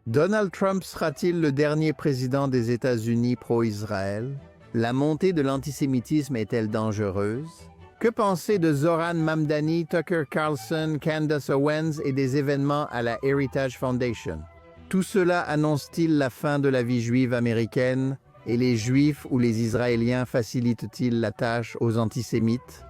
Donald Trump sera-t-il le dernier président des États-Unis pro-Israël? La montée de l'antisémitisme est-elle dangereuse? Que penser de Zohran Mamdani, Tucker Carlson, Candace Owens et des événements à la Heritage Foundation? Tout cela annonce-t-il la fin de la vie juive américaine et les Juifs ou les Israéliens facilitent-ils la tâche aux antisémites?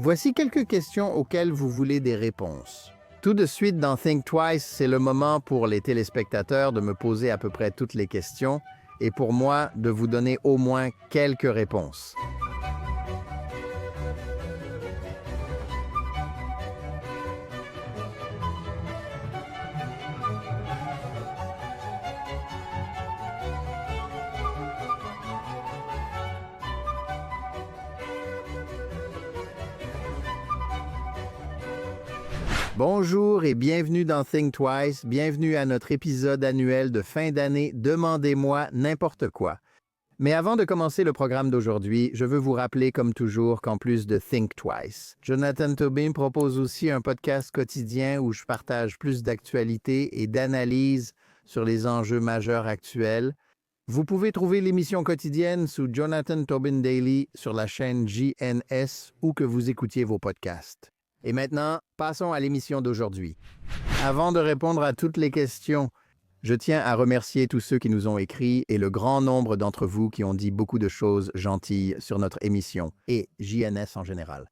Voici quelques questions auxquelles vous voulez des réponses. Tout de suite dans Think Twice, c'est le moment pour les téléspectateurs de me poser à peu près toutes les questions et pour moi de vous donner au moins quelques réponses. Bonjour et bienvenue dans Think Twice, bienvenue à notre épisode annuel de fin d'année Demandez-moi n'importe quoi. Mais avant de commencer le programme d'aujourd'hui, je veux vous rappeler comme toujours qu'en plus de Think Twice, Jonathan Tobin propose aussi un podcast quotidien où je partage plus d'actualités et d'analyses sur les enjeux majeurs actuels. Vous pouvez trouver l'émission quotidienne sous Jonathan Tobin Daily sur la chaîne JNS ou que vous écoutiez vos podcasts. Et maintenant, passons à l'émission d'aujourd'hui. Avant de répondre à toutes les questions, je tiens à remercier tous ceux qui nous ont écrit et le grand nombre d'entre vous qui ont dit beaucoup de choses gentilles sur notre émission et JNS en général.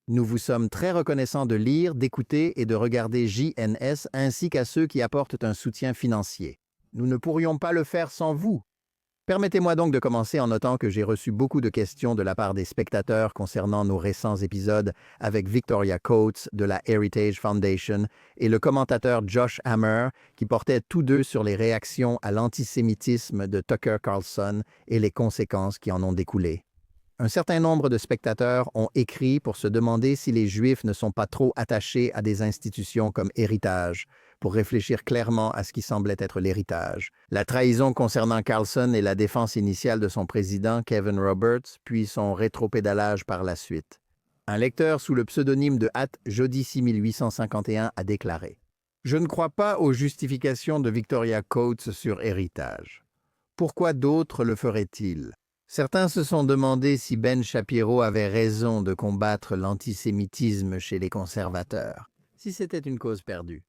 Nous vous sommes très reconnaissants de lire, d'écouter et de regarder JNS ainsi qu'à ceux qui apportent un soutien financier. Nous ne pourrions pas le faire sans vous. Permettez-moi donc de commencer en notant que j'ai reçu beaucoup de questions de la part des spectateurs concernant nos récents épisodes avec Victoria Coates de la Heritage Foundation et le commentateur Josh Hammer qui portaient tous deux sur les réactions à l'antisémitisme de Tucker Carlson et les conséquences qui en ont découlé. Un certain nombre de spectateurs ont écrit pour se demander si les Juifs ne sont pas trop attachés à des institutions comme Héritage, pour réfléchir clairement à ce qui semblait être l'héritage. La trahison concernant Carlson et la défense initiale de son président, Kevin Roberts, puis son rétropédalage par la suite. Un lecteur sous le pseudonyme de @Jody6851 a déclaré « Je ne crois pas aux justifications de Victoria Coates sur Héritage. Pourquoi d'autres le feraient-ils? Certains se sont demandé si Ben Shapiro avait raison de combattre l'antisémitisme chez les conservateurs, si c'était une cause perdue.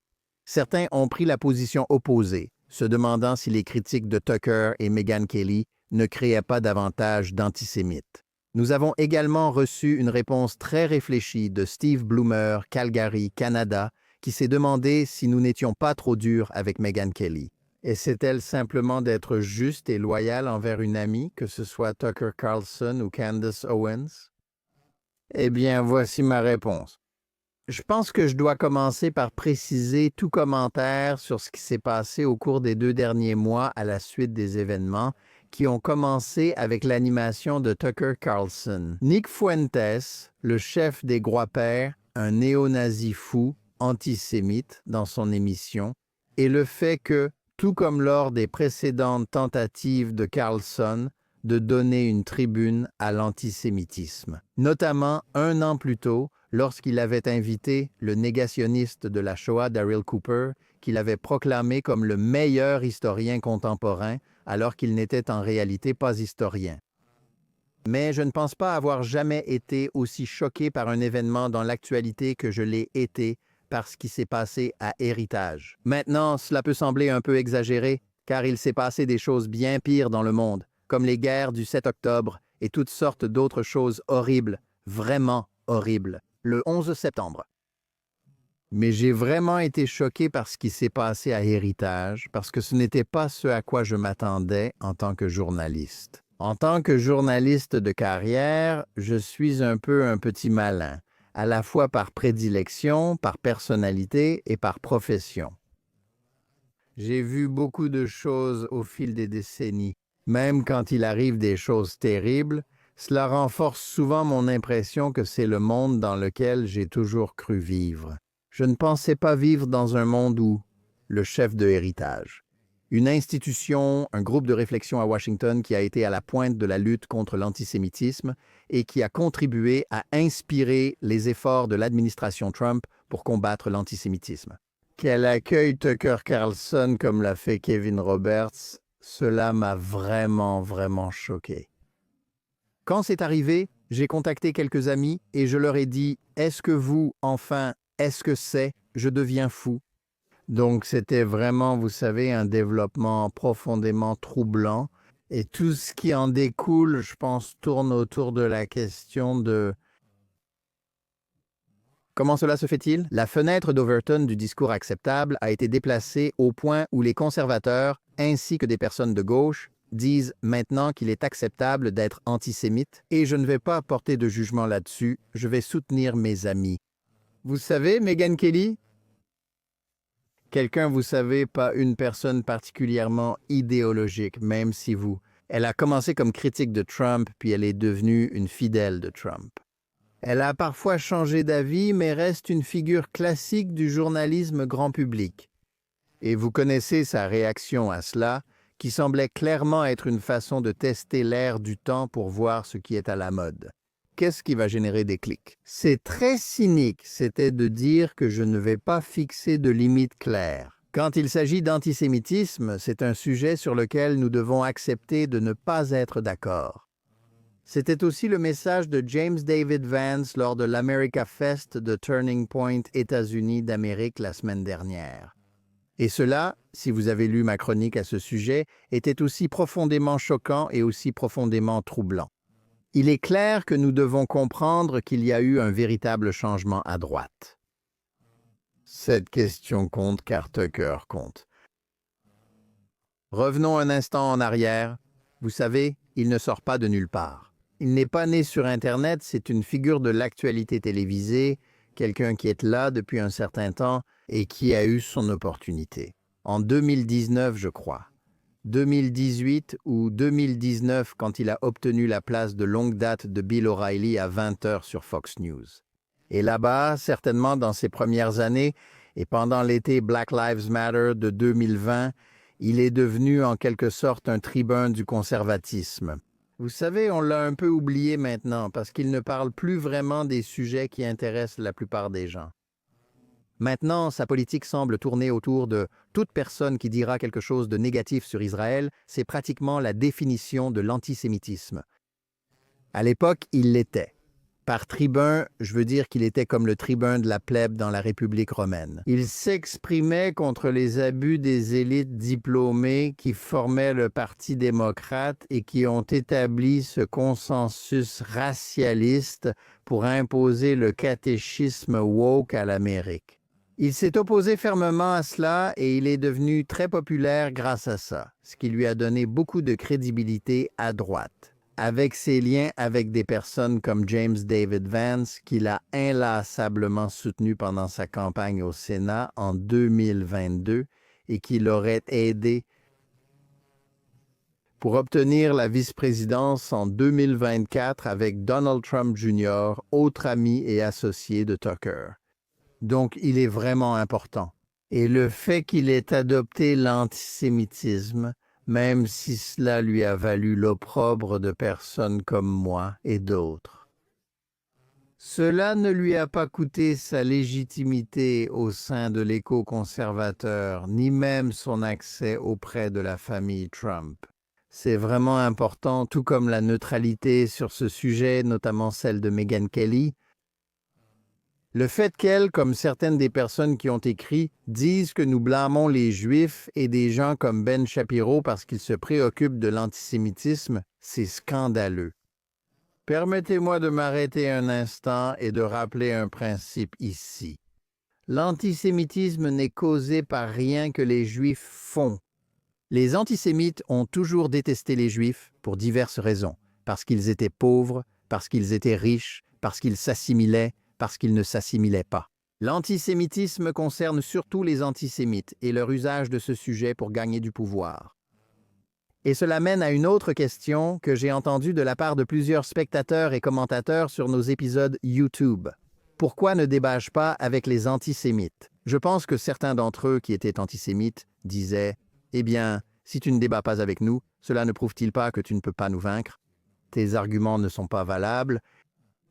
Certains ont pris la position opposée, se demandant si les critiques de Tucker et Megyn Kelly ne créaient pas davantage d'antisémites. Nous avons également reçu une réponse très réfléchie de Steve Bloomer, Calgary, Canada, qui s'est demandé si nous n'étions pas trop durs avec Megyn Kelly. Essaie-t-elle simplement d'être juste et loyale envers une amie, que ce soit Tucker Carlson ou Candace Owens? Eh bien, voici ma réponse. Je pense que je dois commencer par préciser tout commentaire sur ce qui s'est passé au cours des 2 derniers mois à la suite des événements qui ont commencé avec l'animation de Tucker Carlson. Nick Fuentes, le chef des Groix-Pères, un néo-nazi fou, antisémite dans son émission, et le fait que, tout comme lors des précédentes tentatives de Carlson, de donner une tribune à l'antisémitisme, notamment 1 an plus tôt, lorsqu'il avait invité le négationniste de la Shoah Daryl Cooper, qu'il avait proclamé comme le meilleur historien contemporain, alors qu'il n'était en réalité pas historien. Mais je ne pense pas avoir jamais été aussi choqué par un événement dans l'actualité que je l'ai été par ce qui s'est passé à Héritage. Maintenant, cela peut sembler un peu exagéré, car il s'est passé des choses bien pires dans le monde, comme les guerres du 7 octobre et toutes sortes d'autres choses horribles, vraiment horribles, le 11 septembre. Mais j'ai vraiment été choqué par ce qui s'est passé à Héritage, parce que ce n'était pas ce à quoi je m'attendais en tant que journaliste. En tant que journaliste de carrière, je suis un peu un petit malin, à la fois par prédilection, par personnalité et par profession. J'ai vu beaucoup de choses au fil des décennies. Même quand il arrive des choses terribles, cela renforce souvent mon impression que c'est le monde dans lequel j'ai toujours cru vivre. Je ne pensais pas vivre dans un monde où le chef de Héritage, une institution, un groupe de réflexion à Washington qui a été à la pointe de la lutte contre l'antisémitisme et qui a contribué à inspirer les efforts de l'administration Trump pour combattre l'antisémitisme. Qu'elle accueille Tucker Carlson comme l'a fait Kevin Roberts, cela m'a vraiment choqué. Quand c'est arrivé, j'ai contacté quelques amis et je leur ai dit « Est-ce que vous, enfin, est-ce que c'est? Je deviens fou ». Donc c'était vraiment, vous savez, un développement profondément troublant. Et tout ce qui en découle, je pense, tourne autour de la question de comment cela se fait-il? La fenêtre d'Overton du discours acceptable a été déplacée au point où les conservateurs, ainsi que des personnes de gauche, disent maintenant qu'il est acceptable d'être antisémite, et je ne vais pas porter de jugement là-dessus, je vais soutenir mes amis. Vous savez, Megyn Kelly? Quelqu'un, vous savez, pas une personne particulièrement idéologique, même si vous. Elle a commencé comme critique de Trump, puis elle est devenue une fidèle de Trump. Elle a parfois changé d'avis, mais reste une figure classique du journalisme grand public. Et vous connaissez sa réaction à cela, qui semblait clairement être une façon de tester l'air du temps pour voir ce qui est à la mode. Qu'est-ce qui va générer des clics? C'est très cynique, c'était de dire que je ne vais pas fixer de limites claires. Quand il s'agit d'antisémitisme, c'est un sujet sur lequel nous devons accepter de ne pas être d'accord. C'était aussi le message de James David Vance lors de l'America Fest de Turning Point États-Unis d'Amérique la semaine dernière. Et cela, si vous avez lu ma chronique à ce sujet, était aussi profondément choquant et aussi profondément troublant. Il est clair que nous devons comprendre qu'il y a eu un véritable changement à droite. Cette question compte car Tucker compte. Revenons un instant en arrière. Vous savez, il ne sort pas de nulle part. Il n'est pas né sur Internet, c'est une figure de l'actualité télévisée, quelqu'un qui est là depuis un certain temps et qui a eu son opportunité. En 2019, je crois. 2018 ou 2019 quand il a obtenu la place de longue date de Bill O'Reilly à 20h sur Fox News. Et là-bas, certainement dans ses premières années, et pendant l'été Black Lives Matter de 2020, il est devenu en quelque sorte un tribun du conservatisme. Vous savez, on l'a un peu oublié maintenant parce qu'il ne parle plus vraiment des sujets qui intéressent la plupart des gens. Maintenant, sa politique semble tourner autour de toute personne qui dira quelque chose de négatif sur Israël, c'est pratiquement la définition de l'antisémitisme. À l'époque, il l'était. Par tribun, je veux dire qu'il était comme le tribun de la plèbe dans la République romaine. Il s'exprimait contre les abus des élites diplômées qui formaient le Parti démocrate et qui ont établi ce consensus racialiste pour imposer le catéchisme woke à l'Amérique. Il s'est opposé fermement à cela et il est devenu très populaire grâce à ça, ce qui lui a donné beaucoup de crédibilité à droite. Avec ses liens avec des personnes comme James David Vance, qu'il a inlassablement soutenu pendant sa campagne au Sénat en 2022 et qui l'aurait aidé pour obtenir la vice-présidence en 2024 avec Donald Trump Jr., autre ami et associé de Tucker. Donc, il est vraiment important. Et le fait qu'il ait adopté l'antisémitisme, même si cela lui a valu l'opprobre de personnes comme moi et d'autres. Cela ne lui a pas coûté sa légitimité au sein de l'éco-conservateur, ni même son accès auprès de la famille Trump. C'est vraiment important, tout comme la neutralité sur ce sujet, notamment celle de Megyn Kelly. Le fait qu'elle, comme certaines des personnes qui ont écrit, disent que nous blâmons les Juifs et des gens comme Ben Shapiro parce qu'ils se préoccupent de l'antisémitisme, c'est scandaleux. Permettez-moi de m'arrêter un instant et de rappeler un principe ici. L'antisémitisme n'est causé par rien que les Juifs font. Les antisémites ont toujours détesté les Juifs pour diverses raisons, parce qu'ils étaient pauvres, parce qu'ils étaient riches, parce qu'ils s'assimilaient, parce qu'ils ne s'assimilaient pas. L'antisémitisme concerne surtout les antisémites et leur usage de ce sujet pour gagner du pouvoir. Et cela mène à une autre question que j'ai entendue de la part de plusieurs spectateurs et commentateurs sur nos épisodes YouTube. Pourquoi ne débat-je pas avec les antisémites? Je pense que certains d'entre eux qui étaient antisémites disaient « Eh bien, si tu ne débats pas avec nous, cela ne prouve-t-il pas que tu ne peux pas nous vaincre? Tes arguments ne sont pas valables. »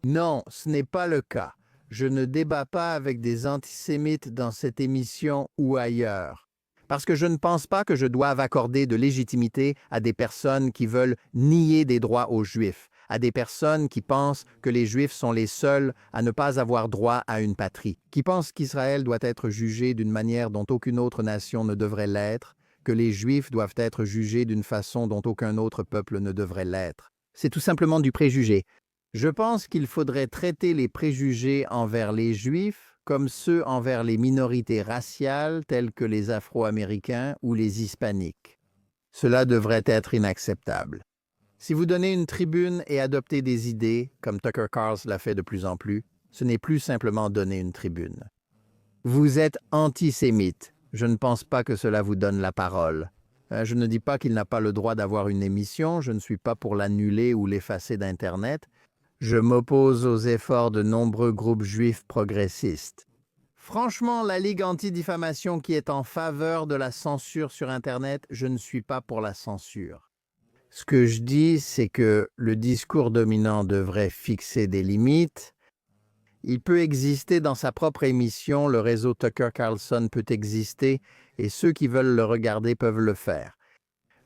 Non, ce n'est pas le cas. Je ne débat pas avec des antisémites dans cette émission ou ailleurs. Parce que je ne pense pas que je doive accorder de légitimité à des personnes qui veulent nier des droits aux Juifs, à des personnes qui pensent que les Juifs sont les seuls à ne pas avoir droit à une patrie, qui pensent qu'Israël doit être jugé d'une manière dont aucune autre nation ne devrait l'être, que les Juifs doivent être jugés d'une façon dont aucun autre peuple ne devrait l'être. C'est tout simplement du préjugé. Je pense qu'il faudrait traiter les préjugés envers les Juifs comme ceux envers les minorités raciales telles que les Afro-Américains ou les Hispaniques. Cela devrait être inacceptable. Si vous donnez une tribune et adoptez des idées, comme Tucker Carlson l'a fait de plus en plus, ce n'est plus simplement donner une tribune. Vous êtes antisémite. Je ne pense pas que cela vous donne la parole. Je ne dis pas qu'il n'a pas le droit d'avoir une émission, je ne suis pas pour l'annuler ou l'effacer d'Internet. Je m'oppose aux efforts de nombreux groupes juifs progressistes. Franchement, la Ligue anti-diffamation qui est en faveur de la censure sur Internet, je ne suis pas pour la censure. Ce que je dis, c'est que le discours dominant devrait fixer des limites. Il peut exister dans sa propre émission, le réseau Tucker Carlson peut exister, et ceux qui veulent le regarder peuvent le faire.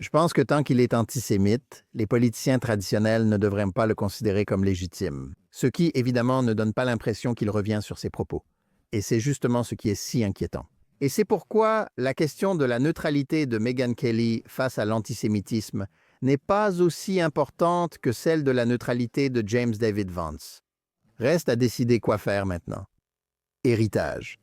Je pense que tant qu'il est antisémite, les politiciens traditionnels ne devraient pas le considérer comme légitime. Ce qui, évidemment, ne donne pas l'impression qu'il revient sur ses propos. Et c'est justement ce qui est si inquiétant. Et c'est pourquoi la question de la neutralité de Megyn Kelly face à l'antisémitisme n'est pas aussi importante que celle de la neutralité de James David Vance. Reste à décider quoi faire maintenant. Héritage.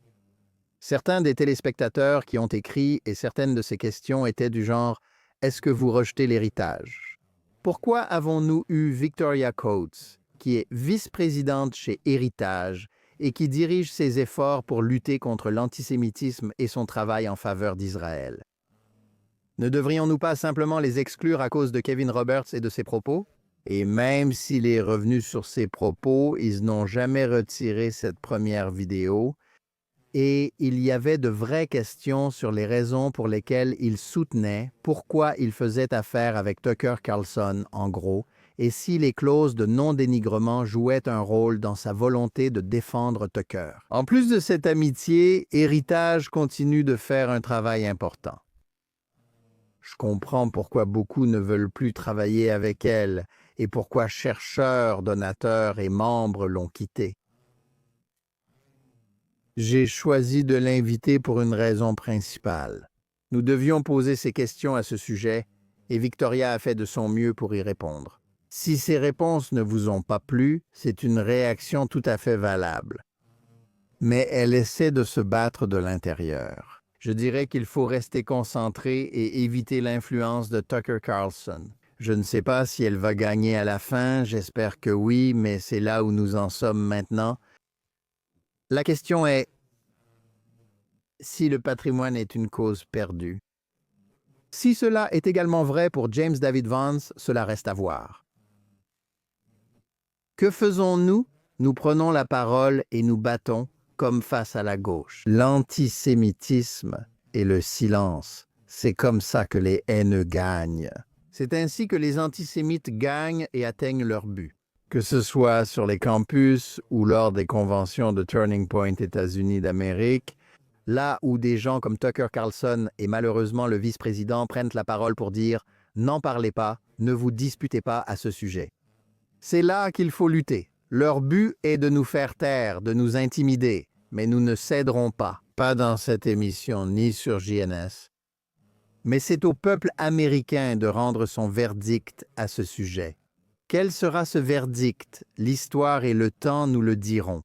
Certains des téléspectateurs qui ont écrit et certaines de ces questions étaient du genre « Est-ce que vous rejetez l'héritage ?» Pourquoi avons-nous eu Victoria Coates, qui est vice-présidente chez Héritage et qui dirige ses efforts pour lutter contre l'antisémitisme et son travail en faveur d'Israël? Ne devrions-nous pas simplement les exclure à cause de Kevin Roberts et de ses propos? Et même s'il est revenu sur ses propos, ils n'ont jamais retiré cette première vidéo. Et il y avait de vraies questions sur les raisons pour lesquelles il soutenait, pourquoi il faisait affaire avec Tucker Carlson, en gros, et si les clauses de non-dénigrement jouaient un rôle dans sa volonté de défendre Tucker. En plus de cette amitié, Héritage continue de faire un travail important. Je comprends pourquoi beaucoup ne veulent plus travailler avec elle et pourquoi chercheurs, donateurs et membres l'ont quittée. J'ai choisi de l'inviter pour une raison principale. Nous devions poser ces questions à ce sujet et Victoria a fait de son mieux pour y répondre. Si ces réponses ne vous ont pas plu, c'est une réaction tout à fait valable. Mais elle essaie de se battre de l'intérieur. Je dirais qu'il faut rester concentré et éviter l'influence de Tucker Carlson. Je ne sais pas si elle va gagner à la fin, j'espère que oui, mais c'est là où nous en sommes maintenant. La question est, si le patrimoine est une cause perdue? Si cela est également vrai pour James David Vance, cela reste à voir. Que faisons-nous? Nous prenons la parole et nous battons comme face à la gauche. L'antisémitisme et le silence, c'est comme ça que les haineux gagnent. C'est ainsi que les antisémites gagnent et atteignent leur but. Que ce soit sur les campus ou lors des conventions de Turning Point États-Unis d'Amérique, là où des gens comme Tucker Carlson et malheureusement le vice-président prennent la parole pour dire « N'en parlez pas, ne vous disputez pas à ce sujet ». C'est là qu'il faut lutter. Leur but est de nous faire taire, de nous intimider, mais nous ne céderons pas. Pas dans cette émission ni sur JNS. Mais c'est au peuple américain de rendre son verdict à ce sujet. Quel sera ce verdict? L'histoire et le temps nous le diront.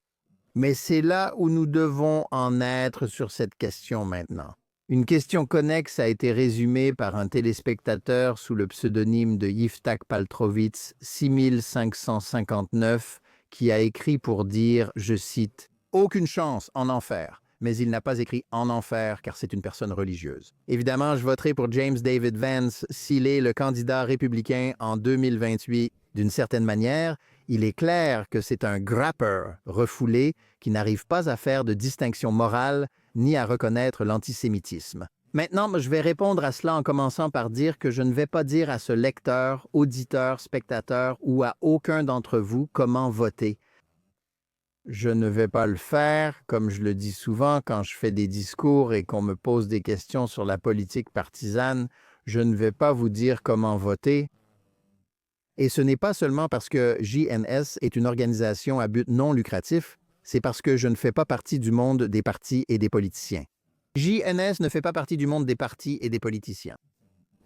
Mais c'est là où nous devons en être sur cette question maintenant. Une question connexe a été résumée par un téléspectateur sous le pseudonyme de Yiftach Paltrovitz 6559 qui a écrit pour dire, je cite, « Aucune chance en enfer ». Mais il n'a pas écrit « en enfer » car c'est une personne religieuse. Évidemment, je voterai pour James David Vance s'il est le candidat républicain en 2028. D'une certaine manière, il est clair que c'est un grapper refoulé qui n'arrive pas à faire de distinction morale ni à reconnaître l'antisémitisme. Maintenant, je vais répondre à cela en commençant par dire que je ne vais pas dire à ce lecteur, auditeur, spectateur ou à aucun d'entre vous comment voter. Je ne vais pas le faire, comme je le dis souvent quand je fais des discours et qu'on me pose des questions sur la politique partisane, je ne vais pas vous dire comment voter. Et ce n'est pas seulement parce que JNS est une organisation à but non lucratif, c'est parce que je ne fais pas partie du monde des partis et des politiciens. JNS ne fait pas partie du monde des partis et des politiciens.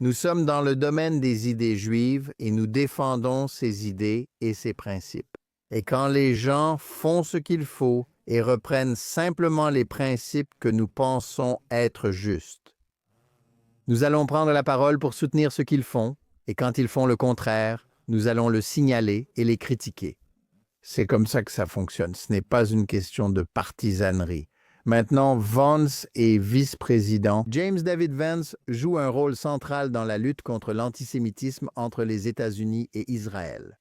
Nous sommes dans le domaine des idées juives et nous défendons ces idées et ces principes. Et quand les gens font ce qu'il faut et reprennent simplement les principes que nous pensons être justes, nous allons prendre la parole pour soutenir ce qu'ils font, et quand ils font le contraire, nous allons le signaler et les critiquer. C'est comme ça que ça fonctionne. Ce n'est pas une question de partisanerie. Maintenant, Vance est vice-président. James David Vance joue un rôle central dans la lutte contre l'antisémitisme entre les États-Unis et Israël.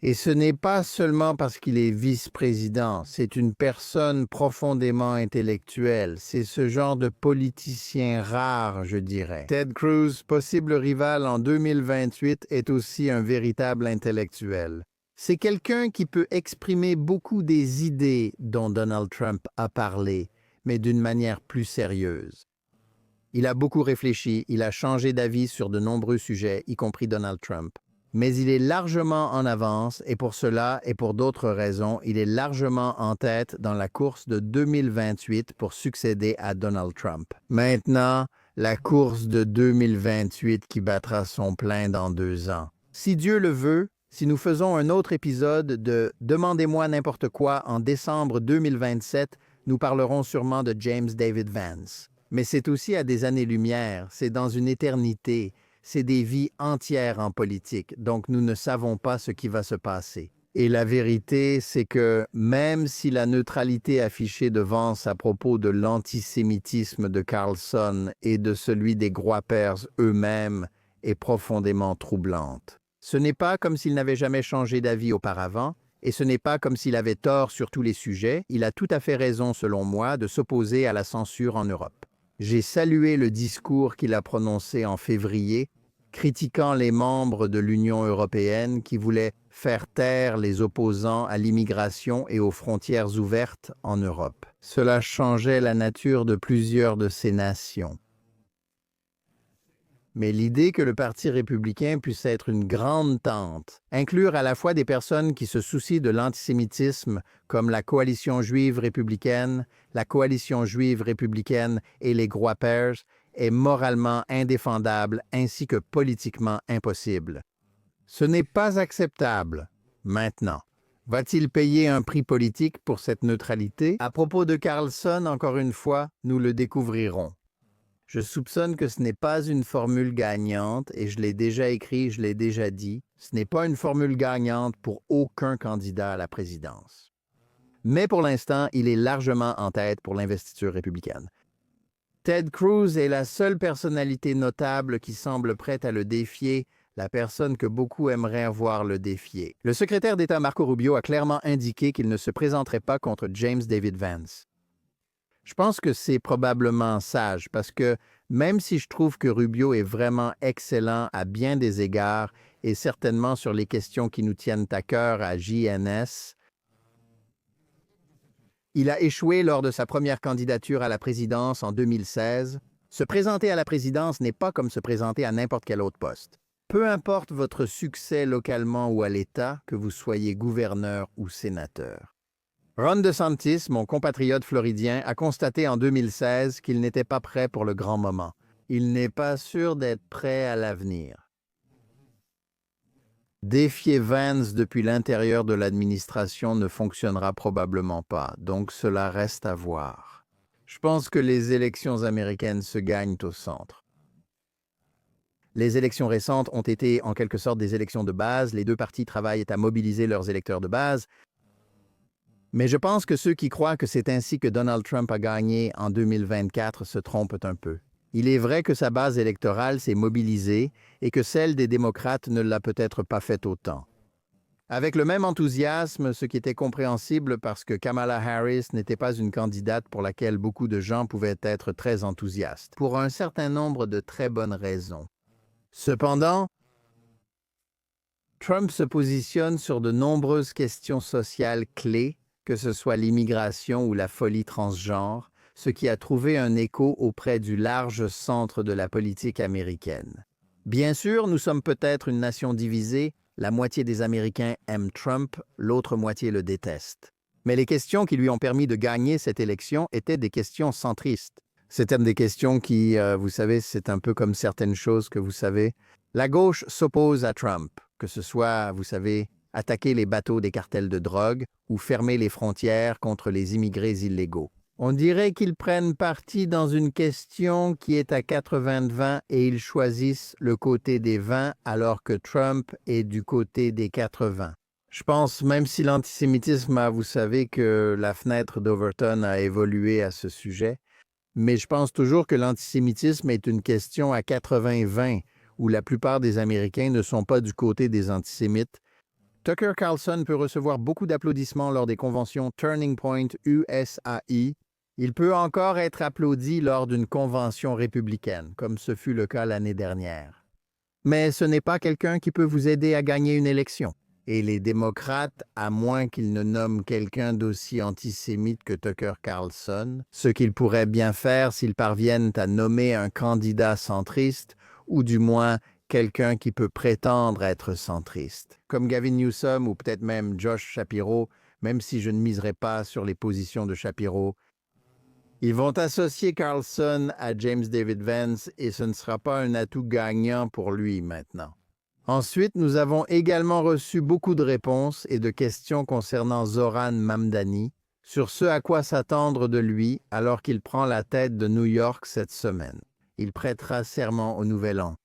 Et ce n'est pas seulement parce qu'il est vice-président, c'est une personne profondément intellectuelle. C'est ce genre de politicien rare, je dirais. Ted Cruz, possible rival en 2028, est aussi un véritable intellectuel. C'est quelqu'un qui peut exprimer beaucoup des idées dont Donald Trump a parlé, mais d'une manière plus sérieuse. Il a beaucoup réfléchi, il a changé d'avis sur de nombreux sujets, y compris Donald Trump. Mais il est largement en avance et pour cela et pour d'autres raisons, il est largement en tête dans la course de 2028 pour succéder à Donald Trump. Maintenant, la course de 2028 qui battra son plein dans 2 ans. Si Dieu le veut, si nous faisons un autre épisode de Demandez-moi n'importe quoi en décembre 2027, nous parlerons sûrement de James David Vance. Mais c'est aussi à des années-lumière, c'est dans une éternité. C'est des vies entières en politique, donc nous ne savons pas ce qui va se passer. Et la vérité, c'est que même si la neutralité affichée de Vance à propos de l'antisémitisme de Carlson et de celui des Groipers eux-mêmes est profondément troublante, ce n'est pas comme s'il n'avait jamais changé d'avis auparavant, et ce n'est pas comme s'il avait tort sur tous les sujets. Il a tout à fait raison, selon moi, de s'opposer à la censure en Europe. J'ai salué le discours qu'il a prononcé en février, critiquant les membres de l'Union européenne qui voulaient faire taire les opposants à l'immigration et aux frontières ouvertes en Europe. Cela changeait la nature de plusieurs de ces nations. Mais l'idée que le Parti républicain puisse être une grande tente, inclure à la fois des personnes qui se soucient de l'antisémitisme, comme la Coalition juive républicaine, la Coalition juive républicaine et les Groipers, est moralement indéfendable ainsi que politiquement impossible. Ce n'est pas acceptable. Maintenant, va-t-il payer un prix politique pour cette neutralité? À propos de Carlson, encore une fois, nous le découvrirons. Je soupçonne que ce n'est pas une formule gagnante, et je l'ai déjà écrit, je l'ai déjà dit, ce n'est pas une formule gagnante pour aucun candidat à la présidence. Mais pour l'instant, il est largement en tête pour l'investiture républicaine. Ted Cruz est la seule personnalité notable qui semble prête à le défier, la personne que beaucoup aimeraient voir le défier. Le secrétaire d'État Marco Rubio a clairement indiqué qu'il ne se présenterait pas contre James David Vance. Je pense que c'est probablement sage parce que même si je trouve que Rubio est vraiment excellent à bien des égards et certainement sur les questions qui nous tiennent à cœur à JNS, il a échoué lors de sa première candidature à la présidence en 2016. Se présenter à la présidence n'est pas comme se présenter à n'importe quel autre poste. Peu importe votre succès localement ou à l'État, que vous soyez gouverneur ou sénateur. Ron DeSantis, mon compatriote floridien, a constaté en 2016 qu'il n'était pas prêt pour le grand moment. Il n'est pas sûr d'être prêt à l'avenir. Défier Vance depuis l'intérieur de l'administration ne fonctionnera probablement pas, donc cela reste à voir. Je pense que les élections américaines se gagnent au centre. Les élections récentes ont été en quelque sorte des élections de base, les deux partis travaillent à mobiliser leurs électeurs de base, mais je pense que ceux qui croient que c'est ainsi que Donald Trump a gagné en 2024 se trompent un peu. Il est vrai que sa base électorale s'est mobilisée et que celle des démocrates ne l'a peut-être pas fait autant. Avec le même enthousiasme, ce qui était compréhensible parce que Kamala Harris n'était pas une candidate pour laquelle beaucoup de gens pouvaient être très enthousiastes, pour un certain nombre de très bonnes raisons. Cependant, Trump se positionne sur de nombreuses questions sociales clés, que ce soit l'immigration ou la folie transgenre, ce qui a trouvé un écho auprès du large centre de la politique américaine. Bien sûr, nous sommes peut-être une nation divisée, la moitié des Américains aiment Trump, l'autre moitié le déteste. Mais les questions qui lui ont permis de gagner cette élection étaient des questions centristes. C'était des questions qui, vous savez, c'est un peu comme certaines choses que vous savez. La gauche s'oppose à Trump, que ce soit, vous savez, attaquer les bateaux des cartels de drogue ou fermer les frontières contre les immigrés illégaux. On dirait qu'ils prennent parti dans une question qui est à 80-20 et ils choisissent le côté des 20 alors que Trump est du côté des 80. Je pense, même si l'antisémitisme vous savez que la fenêtre d'Overton a évolué à ce sujet, mais je pense toujours que l'antisémitisme est une question à 80-20 où la plupart des Américains ne sont pas du côté des antisémites. Tucker Carlson peut recevoir beaucoup d'applaudissements lors des conventions Turning Point USAI. Il peut encore être applaudi lors d'une convention républicaine, comme ce fut le cas l'année dernière. Mais ce n'est pas quelqu'un qui peut vous aider à gagner une élection. Et les démocrates, à moins qu'ils ne nomment quelqu'un d'aussi antisémite que Tucker Carlson, ce qu'ils pourraient bien faire s'ils parviennent à nommer un candidat centriste, ou du moins quelqu'un qui peut prétendre être centriste, comme Gavin Newsom ou peut-être même Josh Shapiro, même si je ne miserai pas sur les positions de Shapiro. Ils vont associer Carlson à James David Vance et ce ne sera pas un atout gagnant pour lui maintenant. Ensuite, nous avons également reçu beaucoup de réponses et de questions concernant Zohran Mamdani, sur ce à quoi s'attendre de lui alors qu'il prend la tête de New York cette semaine. Il prêtera serment au Nouvel An.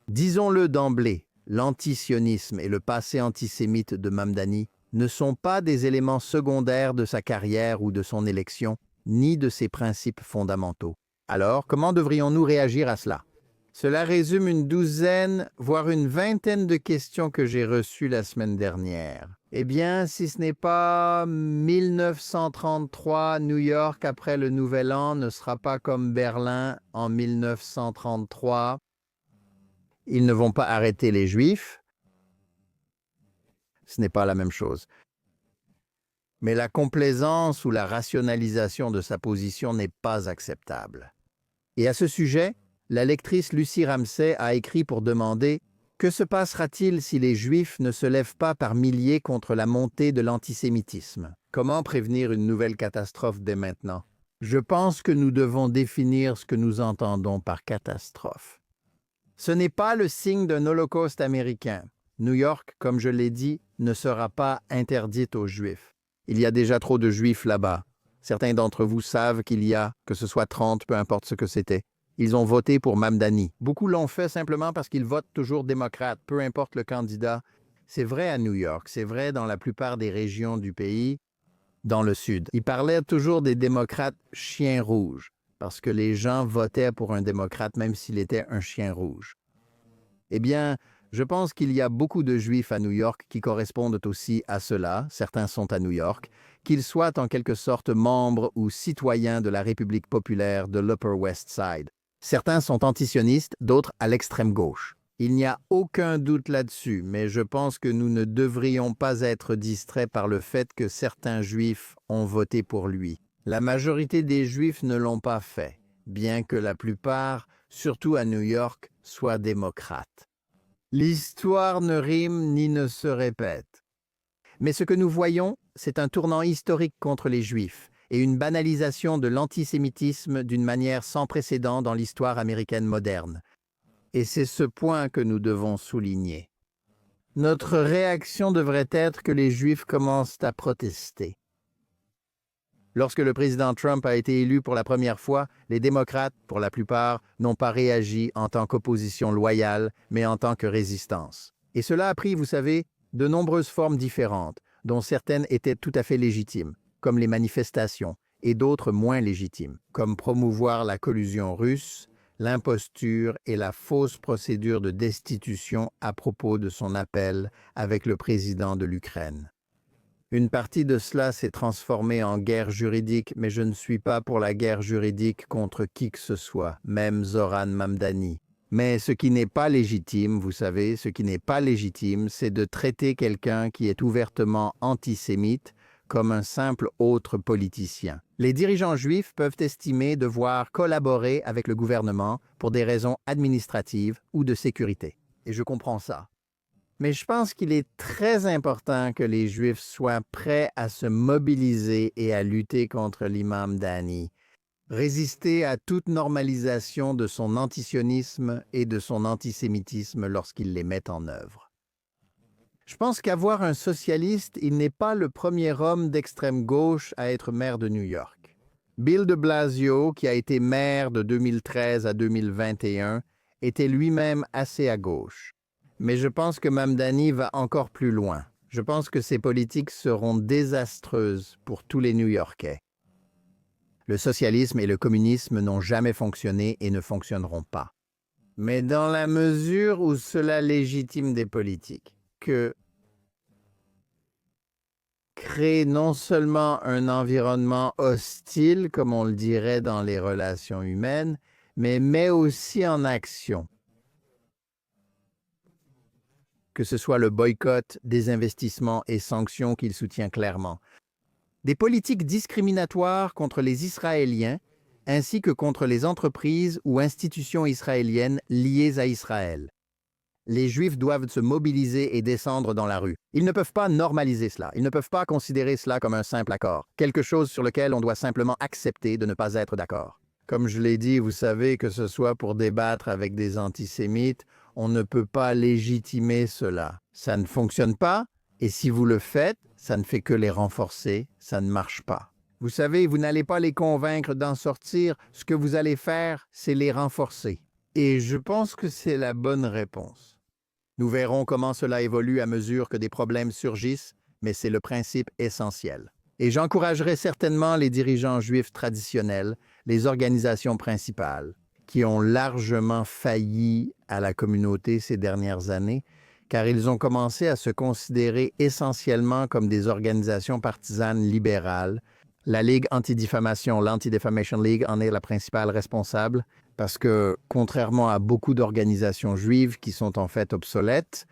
Disons-le d'emblée, l'antisionisme et le passé antisémite de Mamdani ne sont pas des éléments secondaires de sa carrière ou de son élection, ni de ses principes fondamentaux. Alors, comment devrions-nous réagir à cela? Cela résume une douzaine, voire une vingtaine de questions que j'ai reçues la semaine dernière. Eh bien, si ce n'est pas 1933, New York après le Nouvel An ne sera pas comme Berlin en 1933. Ils ne vont pas arrêter les Juifs. Ce n'est pas la même chose. Mais la complaisance ou la rationalisation de sa position n'est pas acceptable. Et à ce sujet, la lectrice Lucie Ramsay a écrit pour demander « Que se passera-t-il si les Juifs ne se lèvent pas par milliers contre la montée de l'antisémitisme? Comment prévenir une nouvelle catastrophe dès maintenant? » Je pense que nous devons définir ce que nous entendons par catastrophe. Ce n'est pas le signe d'un holocauste américain. New York, comme je l'ai dit, ne sera pas interdite aux Juifs. Il y a déjà trop de Juifs là-bas. Certains d'entre vous savent qu'il y a, que ce soit 30, peu importe ce que c'était. Ils ont voté pour Mamdani. Beaucoup l'ont fait simplement parce qu'ils votent toujours démocrate, peu importe le candidat. C'est vrai à New York, c'est vrai dans la plupart des régions du pays, dans le sud. Ils parlaient toujours des démocrates chiens rouges, parce que les gens votaient pour un démocrate même s'il était un chien rouge. Eh bien, je pense qu'il y a beaucoup de Juifs à New York qui correspondent aussi à cela, certains sont à New York, qu'ils soient en quelque sorte membres ou citoyens de la République populaire de l'Upper West Side. Certains sont antisionistes, d'autres à l'extrême gauche. Il n'y a aucun doute là-dessus, mais je pense que nous ne devrions pas être distraits par le fait que certains Juifs ont voté pour lui. La majorité des Juifs ne l'ont pas fait, bien que la plupart, surtout à New York, soient démocrates. L'histoire ne rime ni ne se répète. Mais ce que nous voyons, c'est un tournant historique contre les Juifs et une banalisation de l'antisémitisme d'une manière sans précédent dans l'histoire américaine moderne. Et c'est ce point que nous devons souligner. Notre réaction devrait être que les Juifs commencent à protester. Lorsque le président Trump a été élu pour la première fois, les démocrates, pour la plupart, n'ont pas réagi en tant qu'opposition loyale, mais en tant que résistance. Et cela a pris, vous savez, de nombreuses formes différentes, dont certaines étaient tout à fait légitimes, comme les manifestations, et d'autres moins légitimes, comme promouvoir la collusion russe, l'imposture et la fausse procédure de destitution à propos de son appel avec le président de l'Ukraine. Une partie de cela s'est transformée en guerre juridique, mais je ne suis pas pour la guerre juridique contre qui que ce soit, même Zohran Mamdani. Mais ce qui n'est pas légitime, vous savez, ce qui n'est pas légitime, c'est de traiter quelqu'un qui est ouvertement antisémite comme un simple autre politicien. Les dirigeants juifs peuvent estimer devoir collaborer avec le gouvernement pour des raisons administratives ou de sécurité. Et je comprends ça. Mais je pense qu'il est très important que les Juifs soient prêts à se mobiliser et à lutter contre l'imam Dani, résister à toute normalisation de son antisionisme et de son antisémitisme lorsqu'il les met en œuvre. Je pense qu'avoir un socialiste, il n'est pas le premier homme d'extrême gauche à être maire de New York. Bill de Blasio, qui a été maire de 2013 à 2021, était lui-même assez à gauche. Mais je pense que Mamdani va encore plus loin. Je pense que ses politiques seront désastreuses pour tous les New-Yorkais. Le socialisme et le communisme n'ont jamais fonctionné et ne fonctionneront pas. Mais dans la mesure où cela légitime des politiques, que crée non seulement un environnement hostile, comme on le dirait dans les relations humaines, mais met aussi en action. Que ce soit le boycott, des investissements et sanctions qu'il soutient clairement. Des politiques discriminatoires contre les Israéliens, ainsi que contre les entreprises ou institutions israéliennes liées à Israël. Les Juifs doivent se mobiliser et descendre dans la rue. Ils ne peuvent pas normaliser cela. Ils ne peuvent pas considérer cela comme un simple accord, quelque chose sur lequel on doit simplement accepter de ne pas être d'accord. Comme je l'ai dit, vous savez, que ce soit pour débattre avec des antisémites, on ne peut pas légitimer cela. Ça ne fonctionne pas, et si vous le faites, ça ne fait que les renforcer, ça ne marche pas. Vous savez, vous n'allez pas les convaincre d'en sortir, ce que vous allez faire, c'est les renforcer. Et je pense que c'est la bonne réponse. Nous verrons comment cela évolue à mesure que des problèmes surgissent, mais c'est le principe essentiel. Et j'encouragerai certainement les dirigeants juifs traditionnels, les organisations principales, qui ont largement failli à la communauté ces dernières années, car ils ont commencé à se considérer essentiellement comme des organisations partisanes libérales. La Ligue anti-diffamation, l'Anti-Defamation League, en est la principale responsable, parce que, contrairement à beaucoup d'organisations juives qui sont en fait obsolètes,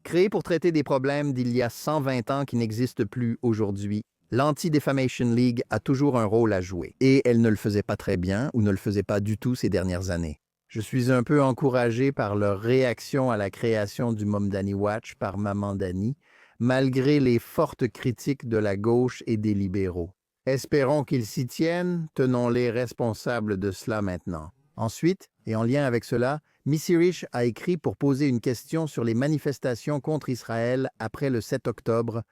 créées pour traiter des problèmes d'il y a 120 ans qui n'existent plus aujourd'hui, l'Anti-Defamation League a toujours un rôle à jouer. Et elle ne le faisait pas très bien, ou ne le faisait pas du tout ces dernières années. Je suis un peu encouragé par leur réaction à la création du Mamdani Watch par Mamdani, malgré les fortes critiques de la gauche et des libéraux. Espérons qu'ils s'y tiennent, tenons-les responsables de cela maintenant. Ensuite, et en lien avec cela, Missy Rich a écrit pour poser une question sur les manifestations contre Israël après le 7 octobre.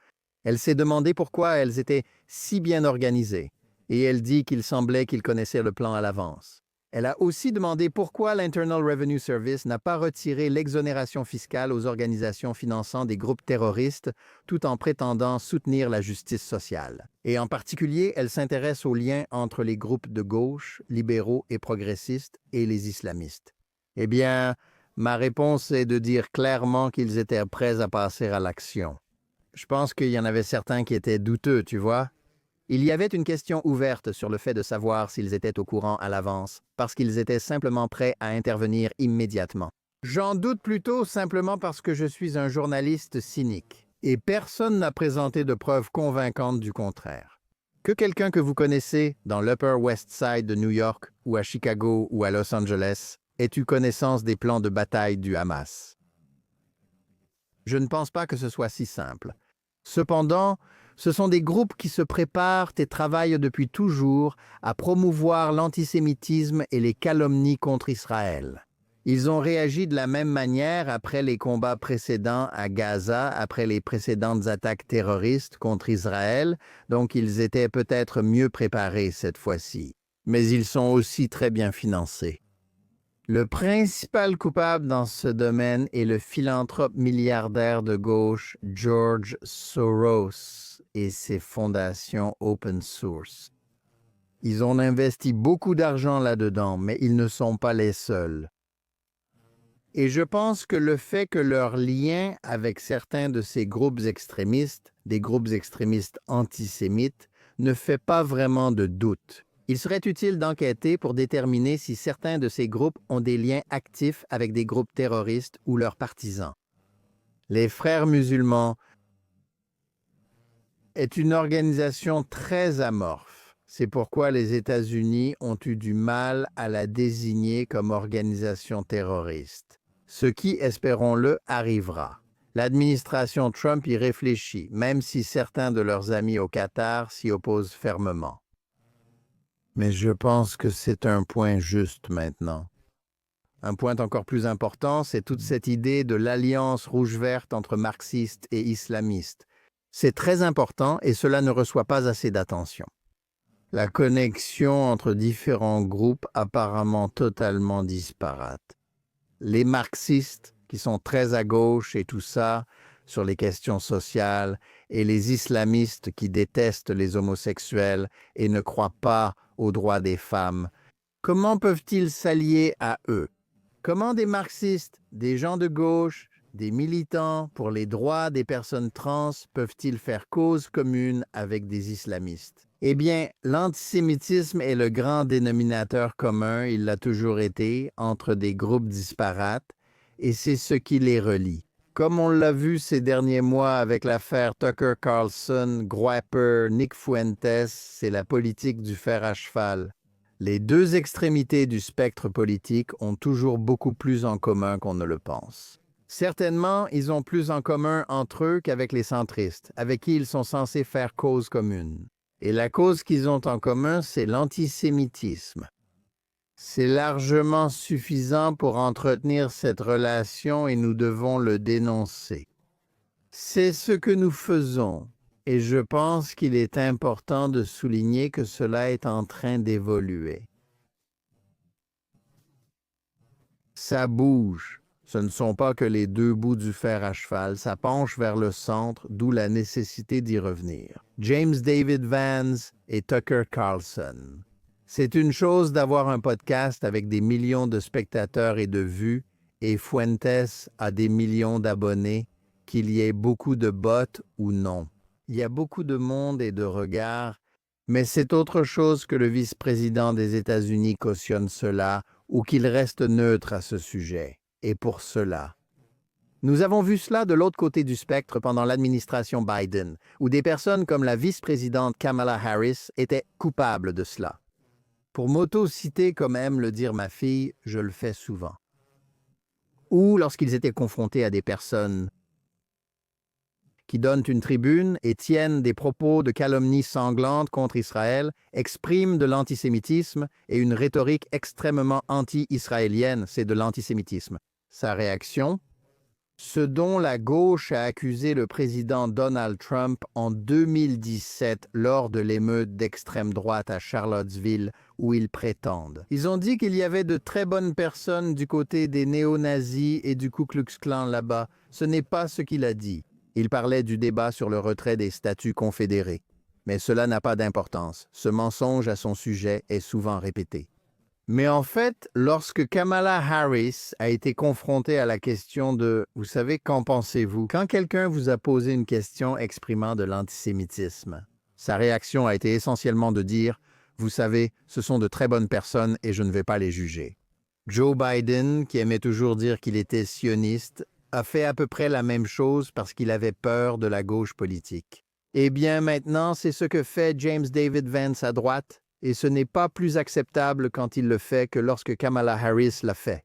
Elle s'est demandé pourquoi elles étaient si bien organisées, et elle dit qu'il semblait qu'ils connaissaient le plan à l'avance. Elle a aussi demandé pourquoi l'Internal Revenue Service n'a pas retiré l'exonération fiscale aux organisations finançant des groupes terroristes tout en prétendant soutenir la justice sociale. Et en particulier, elle s'intéresse aux liens entre les groupes de gauche, libéraux et progressistes et les islamistes. Eh bien, ma réponse est de dire clairement qu'ils étaient prêts à passer à l'action. Je pense qu'il y en avait certains qui étaient douteux, tu vois. Il y avait une question ouverte sur le fait de savoir s'ils étaient au courant à l'avance, parce qu'ils étaient simplement prêts à intervenir immédiatement. J'en doute plutôt simplement parce que je suis un journaliste cynique, et personne n'a présenté de preuves convaincantes du contraire. Que quelqu'un que vous connaissez dans l'Upper West Side de New York, ou à Chicago, ou à Los Angeles, ait eu connaissance des plans de bataille du Hamas. Je ne pense pas que ce soit si simple. Cependant, ce sont des groupes qui se préparent et travaillent depuis toujours à promouvoir l'antisémitisme et les calomnies contre Israël. Ils ont réagi de la même manière après les combats précédents à Gaza, après les précédentes attaques terroristes contre Israël, donc ils étaient peut-être mieux préparés cette fois-ci. Mais ils sont aussi très bien financés. Le principal coupable dans ce domaine est le philanthrope milliardaire de gauche George Soros et ses fondations open source. Ils ont investi beaucoup d'argent là-dedans, mais ils ne sont pas les seuls. Et je pense que le fait que leur lien avec certains de ces groupes extrémistes, des groupes extrémistes antisémites, ne fait pas vraiment de doute. Il serait utile d'enquêter pour déterminer si certains de ces groupes ont des liens actifs avec des groupes terroristes ou leurs partisans. Les frères musulmans est une organisation très amorphe. C'est pourquoi les États-Unis ont eu du mal à la désigner comme organisation terroriste. Ce qui, espérons-le, arrivera. L'administration Trump y réfléchit, même si certains de leurs amis au Qatar s'y opposent fermement. Mais je pense que c'est un point juste maintenant. Un point encore plus important, c'est toute cette idée de l'alliance rouge-verte entre marxistes et islamistes. C'est très important et cela ne reçoit pas assez d'attention. La connexion entre différents groupes apparemment totalement disparates. Les marxistes, qui sont très à gauche et tout ça, sur les questions sociales, et les islamistes qui détestent les homosexuels et ne croient pas aux droits des femmes. Comment peuvent-ils s'allier à eux? Comment des marxistes, des gens de gauche, des militants pour les droits des personnes trans peuvent-ils faire cause commune avec des islamistes? Eh bien, l'antisémitisme est le grand dénominateur commun, il l'a toujours été, entre des groupes disparates, et c'est ce qui les relie. Comme on l'a vu ces derniers mois avec l'affaire Tucker Carlson, Groyper, Nick Fuentes, c'est la politique du fer à cheval. Les deux extrémités du spectre politique ont toujours beaucoup plus en commun qu'on ne le pense. Certainement, ils ont plus en commun entre eux qu'avec les centristes, avec qui ils sont censés faire cause commune. Et la cause qu'ils ont en commun, c'est l'antisémitisme. C'est largement suffisant pour entretenir cette relation et nous devons le dénoncer. C'est ce que nous faisons. Et je pense qu'il est important de souligner que cela est en train d'évoluer. Ça bouge. Ce ne sont pas que les deux bouts du fer à cheval, ça penche vers le centre, d'où la nécessité d'y revenir. James David Vance et Tucker Carlson. C'est une chose d'avoir un podcast avec des millions de spectateurs et de vues, et Fuentes a des millions d'abonnés, qu'il y ait beaucoup de bots ou non. Il y a beaucoup de monde et de regards, mais c'est autre chose que le vice-président des États-Unis cautionne cela ou qu'il reste neutre à ce sujet. Et pour cela, nous avons vu cela de l'autre côté du spectre pendant l'administration Biden, où des personnes comme la vice-présidente Kamala Harris étaient coupables de cela. Pour m'auto-citer comme aime le dire ma fille, je le fais souvent. Ou lorsqu'ils étaient confrontés à des personnes qui donnent une tribune et tiennent des propos de calomnie sanglante contre Israël, expriment de l'antisémitisme et une rhétorique extrêmement anti-israélienne, c'est de l'antisémitisme. Sa réaction? Ce dont la gauche a accusé le président Donald Trump en 2017 lors de l'émeute d'extrême droite à Charlottesville où ils prétendent. Ils ont dit qu'il y avait de très bonnes personnes du côté des néo-nazis et du Ku Klux Klan là-bas. Ce n'est pas ce qu'il a dit. Il parlait du débat sur le retrait des statuts confédérés. Mais cela n'a pas d'importance. Ce mensonge à son sujet est souvent répété. Mais en fait, lorsque Kamala Harris a été confrontée à la question de « Vous savez, qu'en pensez-vous » quand quelqu'un vous a posé une question exprimant de l'antisémitisme, sa réaction a été essentiellement de dire « Vous savez, ce sont de très bonnes personnes et je ne vais pas les juger ». Joe Biden, qui aimait toujours dire qu'il était sioniste, a fait à peu près la même chose parce qu'il avait peur de la gauche politique. Eh bien maintenant, c'est ce que fait James David Vance à droite, et ce n'est pas plus acceptable quand il le fait que lorsque Kamala Harris l'a fait.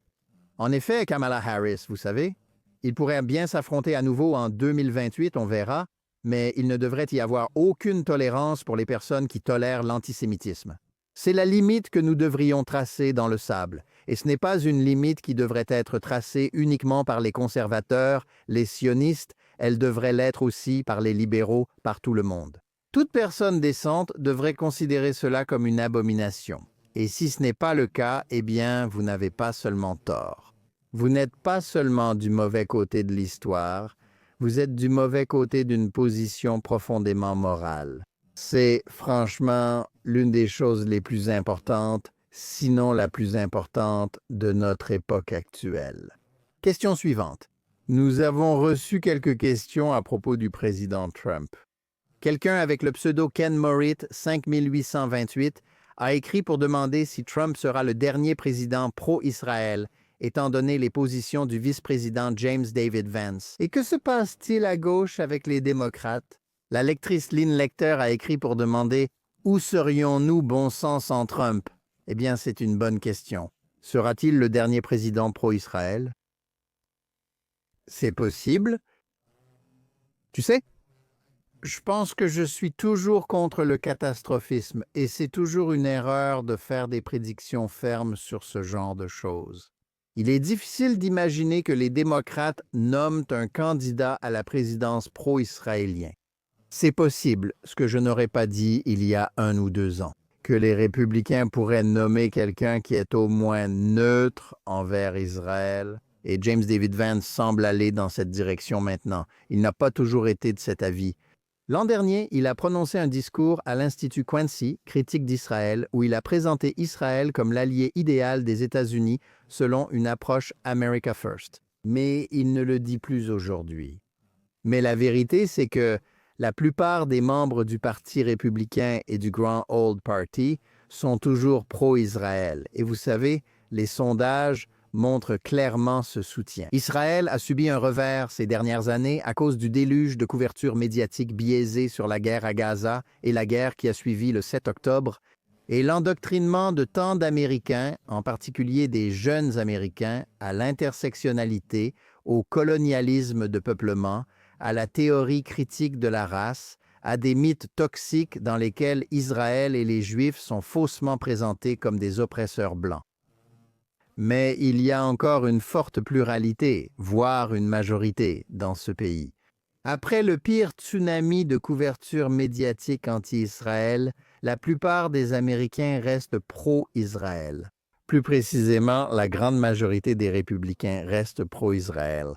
En effet, Kamala Harris, vous savez, il pourrait bien s'affronter à nouveau en 2028, on verra, mais il ne devrait y avoir aucune tolérance pour les personnes qui tolèrent l'antisémitisme. C'est la limite que nous devrions tracer dans le sable, et ce n'est pas une limite qui devrait être tracée uniquement par les conservateurs, les sionistes, elle devrait l'être aussi par les libéraux, par tout le monde. Toute personne décente devrait considérer cela comme une abomination. Et si ce n'est pas le cas, eh bien, vous n'avez pas seulement tort. Vous n'êtes pas seulement du mauvais côté de l'histoire, vous êtes du mauvais côté d'une position profondément morale. C'est franchement l'une des choses les plus importantes, sinon la plus importante de notre époque actuelle. Question suivante. Nous avons reçu quelques questions à propos du président Trump. Quelqu'un avec le pseudo Ken Morit 5828 a écrit pour demander si Trump sera le dernier président pro-Israël, étant donné les positions du vice-président James David Vance. Et que se passe-t-il à gauche avec les démocrates? La lectrice Lynn Lecter a écrit pour demander « Où serions-nous bon sens sans Trump ?» Eh bien, c'est une bonne question. Sera-t-il le dernier président pro-Israël? C'est possible. Tu sais, je pense que je suis toujours contre le catastrophisme et c'est toujours une erreur de faire des prédictions fermes sur ce genre de choses. Il est difficile d'imaginer que les démocrates nomment un candidat à la présidence pro-israélien. C'est possible, ce que je n'aurais pas dit il y a 1 ou 2 ans, que les républicains pourraient nommer quelqu'un qui est au moins neutre envers Israël, et James David Vance semble aller dans cette direction maintenant. Il n'a pas toujours été de cet avis. L'an dernier, il a prononcé un discours à l'Institut Quincy, critique d'Israël, où il a présenté Israël comme l'allié idéal des États-Unis selon une approche America First. Mais il ne le dit plus aujourd'hui. Mais la vérité, c'est que la plupart des membres du Parti républicain et du Grand Old Party sont toujours pro-Israël. Et vous savez, les sondages montre clairement ce soutien. Israël a subi un revers ces dernières années à cause du déluge de couverture médiatique biaisée sur la guerre à Gaza et la guerre qui a suivi le 7 octobre, et l'endoctrinement de tant d'Américains, en particulier des jeunes Américains, à l'intersectionnalité, au colonialisme de peuplement, à la théorie critique de la race, à des mythes toxiques dans lesquels Israël et les Juifs sont faussement présentés comme des oppresseurs blancs. Mais il y a encore une forte pluralité, voire une majorité, dans ce pays. Après le pire tsunami de couverture médiatique anti-Israël, la plupart des Américains restent pro-Israël. Plus précisément, la grande majorité des républicains restent pro-Israël.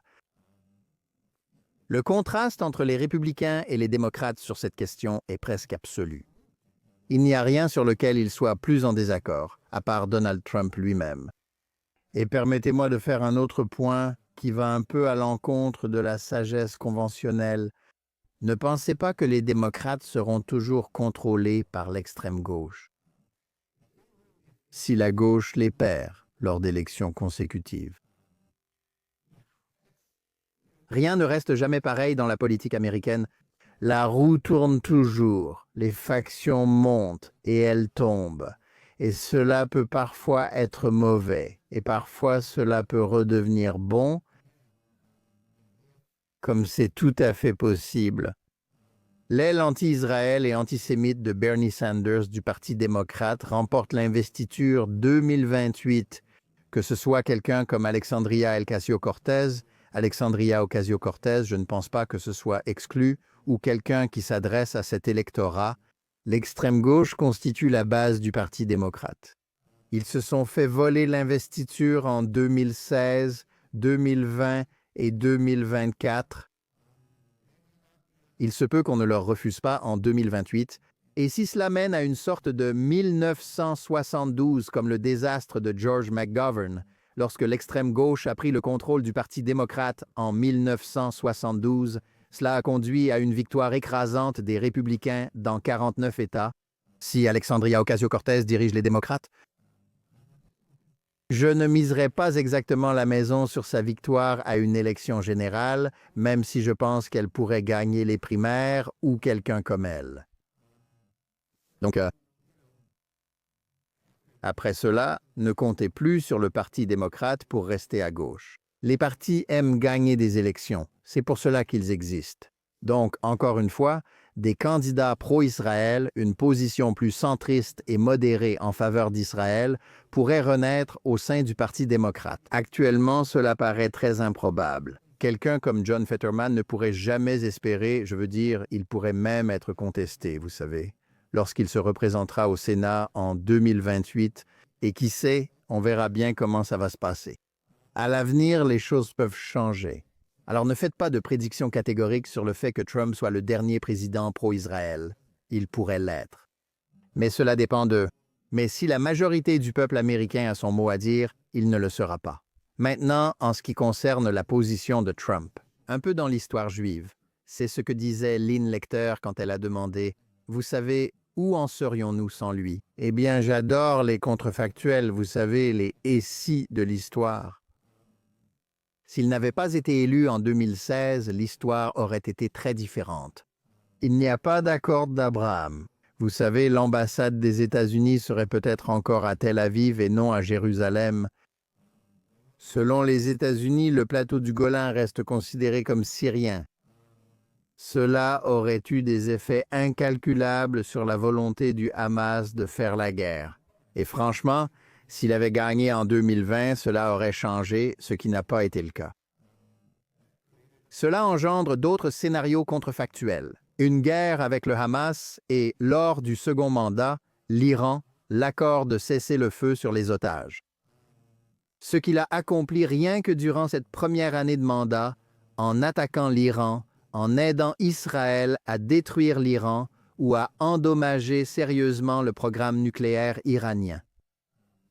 Le contraste entre les républicains et les démocrates sur cette question est presque absolu. Il n'y a rien sur lequel ils soient plus en désaccord, à part Donald Trump lui-même. Et permettez-moi de faire un autre point qui va un peu à l'encontre de la sagesse conventionnelle. Ne pensez pas que les démocrates seront toujours contrôlés par l'extrême gauche. Si la gauche les perd lors d'élections consécutives. Rien ne reste jamais pareil dans la politique américaine. La roue tourne toujours, les factions montent et elles tombent. Et cela peut parfois être mauvais, et parfois cela peut redevenir bon, comme c'est tout à fait possible. L'aile anti-Israël et antisémite de Bernie Sanders du Parti démocrate remporte l'investiture 2028, que ce soit quelqu'un comme Alexandria Ocasio-Cortez, je ne pense pas que ce soit exclu, ou quelqu'un qui s'adresse à cet électorat. L'extrême gauche constitue la base du Parti démocrate. Ils se sont fait voler l'investiture en 2016, 2020 et 2024. Il se peut qu'on ne leur refuse pas en 2028. Et si cela mène à une sorte de 1972 comme le désastre de George McGovern, lorsque l'extrême gauche a pris le contrôle du Parti démocrate en 1972, cela a conduit à une victoire écrasante des républicains dans 49 États. Si Alexandria Ocasio-Cortez dirige les démocrates, je ne miserai pas exactement la maison sur sa victoire à une élection générale, même si je pense qu'elle pourrait gagner les primaires ou quelqu'un comme elle. Donc, après cela, ne comptez plus sur le Parti démocrate pour rester à gauche. Les partis aiment gagner des élections, c'est pour cela qu'ils existent. Donc, encore une fois, des candidats pro-Israël, une position plus centriste et modérée en faveur d'Israël, pourraient renaître au sein du Parti démocrate. Actuellement, cela paraît très improbable. Quelqu'un comme John Fetterman ne pourrait jamais espérer, je veux dire, il pourrait même être contesté, vous savez, lorsqu'il se représentera au Sénat en 2028, et qui sait, on verra bien comment ça va se passer. À l'avenir, les choses peuvent changer. Alors ne faites pas de prédictions catégoriques sur le fait que Trump soit le dernier président pro-Israël. Il pourrait l'être. Mais cela dépend d'eux. Mais si la majorité du peuple américain a son mot à dire, il ne le sera pas. Maintenant, en ce qui concerne la position de Trump, un peu dans l'histoire juive, c'est ce que disait Lynn Lecter quand elle a demandé « Vous savez, où en serions-nous sans lui ?» Eh bien, j'adore les contrefactuels, vous savez, les « et si » de l'histoire. S'il n'avait pas été élu en 2016, l'histoire aurait été très différente. Il n'y a pas d'accord d'Abraham. Vous savez, l'ambassade des États-Unis serait peut-être encore à Tel Aviv et non à Jérusalem. Selon les États-Unis, le plateau du Golan reste considéré comme syrien. Cela aurait eu des effets incalculables sur la volonté du Hamas de faire la guerre. Et franchement, s'il avait gagné en 2020, cela aurait changé, ce qui n'a pas été le cas. Cela engendre d'autres scénarios contrefactuels. Une guerre avec le Hamas et, lors du second mandat, l'Iran, l'accord de cessez-le-feu sur les otages. Ce qu'il a accompli rien que durant cette première année de mandat, en attaquant l'Iran, en aidant Israël à détruire l'Iran ou à endommager sérieusement le programme nucléaire iranien.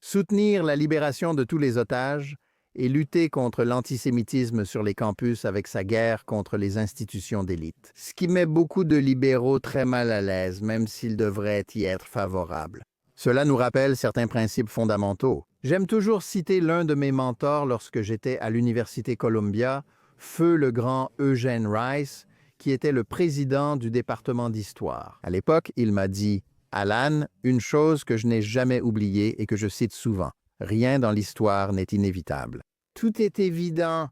Soutenir la libération de tous les otages et lutter contre l'antisémitisme sur les campus avec sa guerre contre les institutions d'élite. Ce qui met beaucoup de libéraux très mal à l'aise, même s'ils devraient y être favorables. Cela nous rappelle certains principes fondamentaux. J'aime toujours citer l'un de mes mentors lorsque j'étais à l'Université Columbia, feu le grand Eugene Rice, qui était le président du département d'histoire. À l'époque, il m'a dit « Alan, une chose que je n'ai jamais oubliée et que je cite souvent, rien dans l'histoire n'est inévitable. » Tout est évident.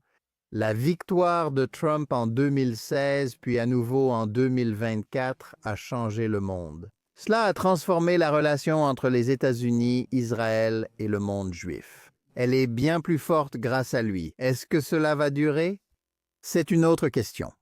La victoire de Trump en 2016, puis à nouveau en 2024, a changé le monde. Cela a transformé la relation entre les États-Unis, Israël et le monde juif. Elle est bien plus forte grâce à lui. Est-ce que cela va durer? C'est une autre question.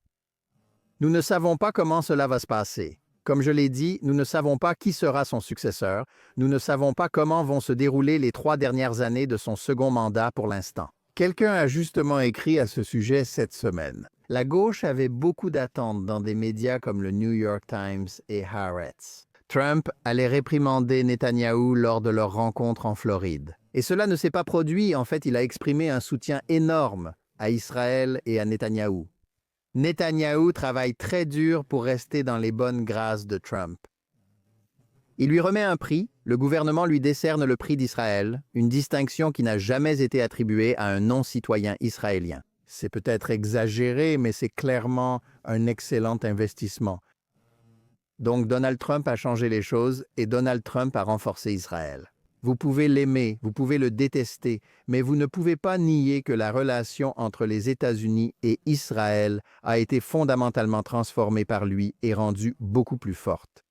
Nous ne savons pas comment cela va se passer. Comme je l'ai dit, nous ne savons pas qui sera son successeur. Nous ne savons pas comment vont se dérouler les 3 dernières années de son second mandat pour l'instant. Quelqu'un a justement écrit à ce sujet cette semaine. La gauche avait beaucoup d'attentes dans des médias comme le New York Times et Haaretz. Trump allait réprimander Netanyahou lors de leur rencontre en Floride. Et cela ne s'est pas produit. En fait, il a exprimé un soutien énorme à Israël et à Netanyahou. Netanyahou travaille très dur pour rester dans les bonnes grâces de Trump. Il lui remet un prix, le gouvernement lui décerne le prix d'Israël, une distinction qui n'a jamais été attribuée à un non-citoyen israélien. C'est peut-être exagéré, mais c'est clairement un excellent investissement. Donc Donald Trump a changé les choses et Donald Trump a renforcé Israël. Vous pouvez l'aimer, vous pouvez le détester, mais vous ne pouvez pas nier que la relation entre les États-Unis et Israël a été fondamentalement transformée par lui et rendue beaucoup plus forte.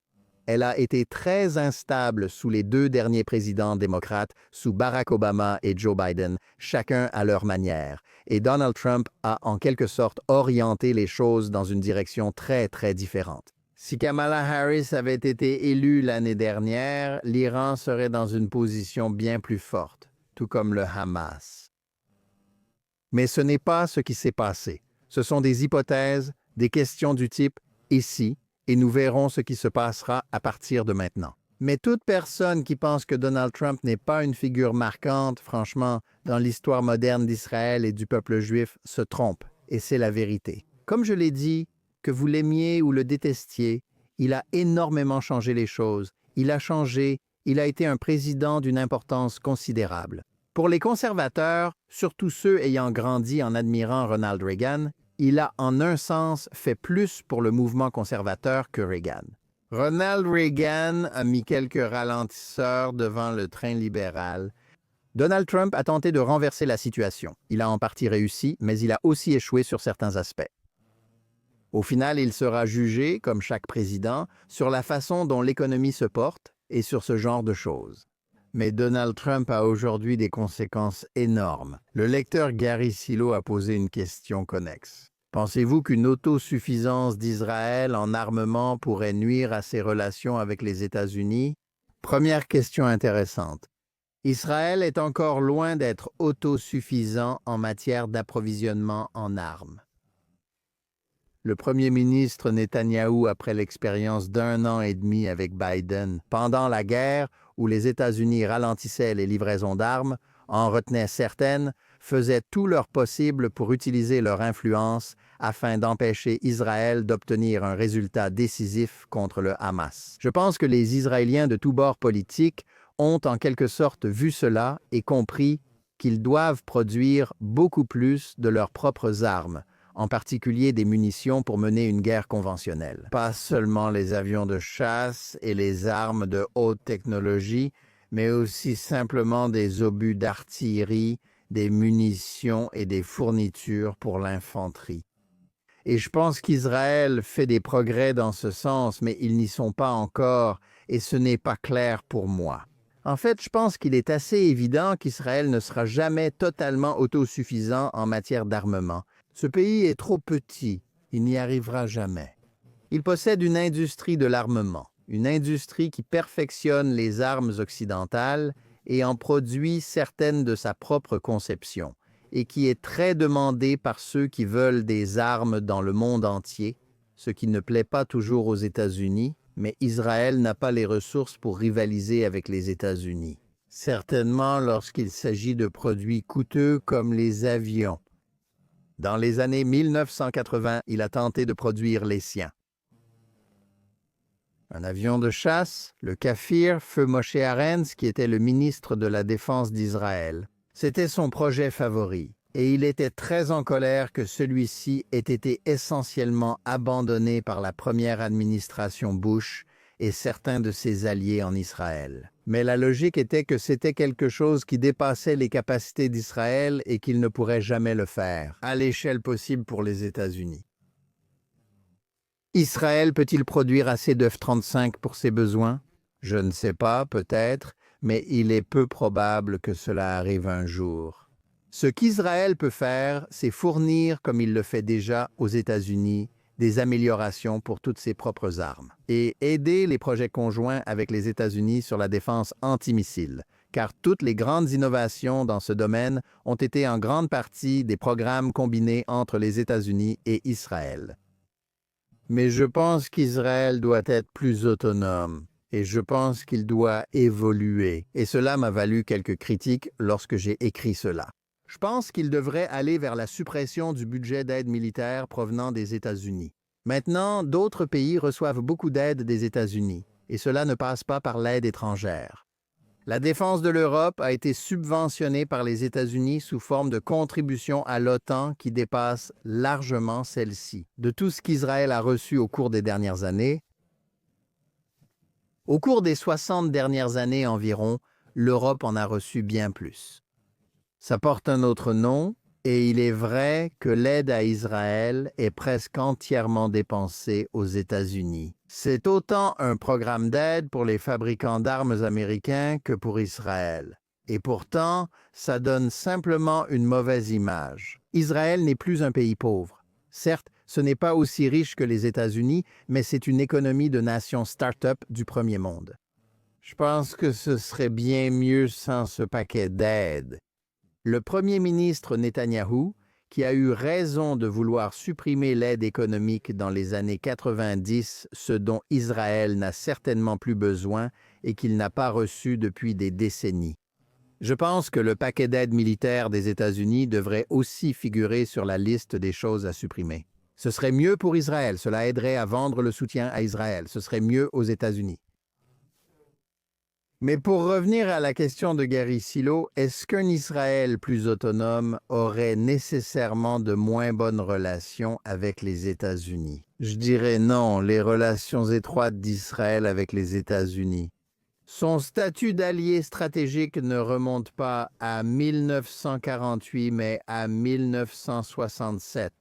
Elle a été très instable sous les 2 derniers présidents démocrates, sous Barack Obama et Joe Biden, chacun à leur manière. Et Donald Trump a en quelque sorte orienté les choses dans une direction très, très différente. Si Kamala Harris avait été élue l'année dernière, l'Iran serait dans une position bien plus forte, tout comme le Hamas. Mais ce n'est pas ce qui s'est passé. Ce sont des hypothèses, des questions du type « et si ?» et nous verrons ce qui se passera à partir de maintenant. Mais toute personne qui pense que Donald Trump n'est pas une figure marquante, franchement, dans l'histoire moderne d'Israël et du peuple juif, se trompe, et c'est la vérité. Comme je l'ai dit, que vous l'aimiez ou le détestiez, il a énormément changé les choses. Il a changé, il a été un président d'une importance considérable. Pour les conservateurs, surtout ceux ayant grandi en admirant Ronald Reagan, il a en un sens fait plus pour le mouvement conservateur que Reagan. Ronald Reagan a mis quelques ralentisseurs devant le train libéral. Donald Trump a tenté de renverser la situation. Il a en partie réussi, mais il a aussi échoué sur certains aspects. Au final, il sera jugé, comme chaque président, sur la façon dont l'économie se porte et sur ce genre de choses. Mais Donald Trump a aujourd'hui des conséquences énormes. Le lecteur Gary Silo a posé une question connexe. Pensez-vous qu'une autosuffisance d'Israël en armement pourrait nuire à ses relations avec les États-Unis? Première question intéressante. Israël est encore loin d'être autosuffisant en matière d'approvisionnement en armes. Le premier ministre Netanyahou, après l'expérience d'1 an et demi avec Biden, pendant la guerre où les États-Unis ralentissaient les livraisons d'armes, en retenaient certaines, faisaient tout leur possible pour utiliser leur influence afin d'empêcher Israël d'obtenir un résultat décisif contre le Hamas. Je pense que les Israéliens de tous bords politiques ont en quelque sorte vu cela et compris qu'ils doivent produire beaucoup plus de leurs propres armes, en particulier des munitions pour mener une guerre conventionnelle. Pas seulement les avions de chasse et les armes de haute technologie, mais aussi simplement des obus d'artillerie, des munitions et des fournitures pour l'infanterie. Et je pense qu'Israël fait des progrès dans ce sens, mais ils n'y sont pas encore, et ce n'est pas clair pour moi. En fait, je pense qu'il est assez évident qu'Israël ne sera jamais totalement autosuffisant en matière d'armement. Ce pays est trop petit, il n'y arrivera jamais. Il possède une industrie de l'armement, une industrie qui perfectionne les armes occidentales et en produit certaines de sa propre conception, et qui est très demandée par ceux qui veulent des armes dans le monde entier, ce qui ne plaît pas toujours aux États-Unis, mais Israël n'a pas les ressources pour rivaliser avec les États-Unis. Certainement lorsqu'il s'agit de produits coûteux comme les avions. Dans les années 1980, il a tenté de produire les siens. Un avion de chasse, le Kafir, feu Moshe Arens, qui était le ministre de la Défense d'Israël. C'était son projet favori, et il était très en colère que celui-ci ait été essentiellement abandonné par la première administration Bush et certains de ses alliés en Israël. Mais la logique était que c'était quelque chose qui dépassait les capacités d'Israël et qu'il ne pourrait jamais le faire, à l'échelle possible pour les États-Unis. Israël peut-il produire assez de F-35 pour ses besoins? Je ne sais pas, peut-être, mais il est peu probable que cela arrive un jour. Ce qu'Israël peut faire, c'est fournir, comme il le fait déjà aux États-Unis, des améliorations pour toutes ses propres armes et aider les projets conjoints avec les États-Unis sur la défense antimissiles, car toutes les grandes innovations dans ce domaine ont été en grande partie des programmes combinés entre les États-Unis et Israël. Mais je pense qu'Israël doit être plus autonome. Et je pense qu'il doit évoluer. Et cela m'a valu quelques critiques lorsque j'ai écrit cela. Je pense qu'il devrait aller vers la suppression du budget d'aide militaire provenant des États-Unis. Maintenant, d'autres pays reçoivent beaucoup d'aide des États-Unis, et cela ne passe pas par l'aide étrangère. La défense de l'Europe a été subventionnée par les États-Unis sous forme de contributions à l'OTAN qui dépassent largement celle-ci. De tout ce qu'Israël a reçu au cours des dernières années, au cours des 60 dernières années environ, l'Europe en a reçu bien plus. Ça porte un autre nom, et il est vrai que l'aide à Israël est presque entièrement dépensée aux États-Unis. C'est autant un programme d'aide pour les fabricants d'armes américains que pour Israël. Et pourtant, ça donne simplement une mauvaise image. Israël n'est plus un pays pauvre. Certes, ce n'est pas aussi riche que les États-Unis, mais c'est une économie de nation start-up du premier monde. Je pense que ce serait bien mieux sans ce paquet d'aide. Le premier ministre Netanyahou, qui a eu raison de vouloir supprimer l'aide économique dans les années 90, ce dont Israël n'a certainement plus besoin et qu'il n'a pas reçu depuis des décennies. Je pense que le paquet d'aide militaire des États-Unis devrait aussi figurer sur la liste des choses à supprimer. Ce serait mieux pour Israël, cela aiderait à vendre le soutien à Israël, ce serait mieux aux États-Unis. Mais pour revenir à la question de Gary Silo, est-ce qu'un Israël plus autonome aurait nécessairement de moins bonnes relations avec les États-Unis? Je dirais non, les relations étroites d'Israël avec les États-Unis. Son statut d'allié stratégique ne remonte pas à 1948, mais à 1967.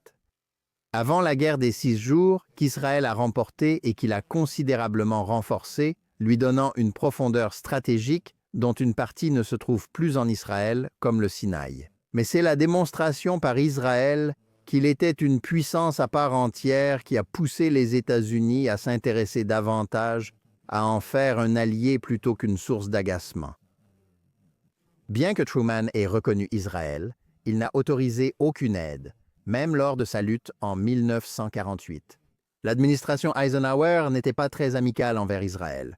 Avant la guerre des 6 jours, qu'Israël a remportée et qu'il a considérablement renforcée, lui donnant une profondeur stratégique dont une partie ne se trouve plus en Israël, comme le Sinaï. Mais c'est la démonstration par Israël qu'il était une puissance à part entière qui a poussé les États-Unis à s'intéresser davantage à en faire un allié plutôt qu'une source d'agacement. Bien que Truman ait reconnu Israël, il n'a autorisé aucune aide, même lors de sa lutte en 1948. L'administration Eisenhower n'était pas très amicale envers Israël.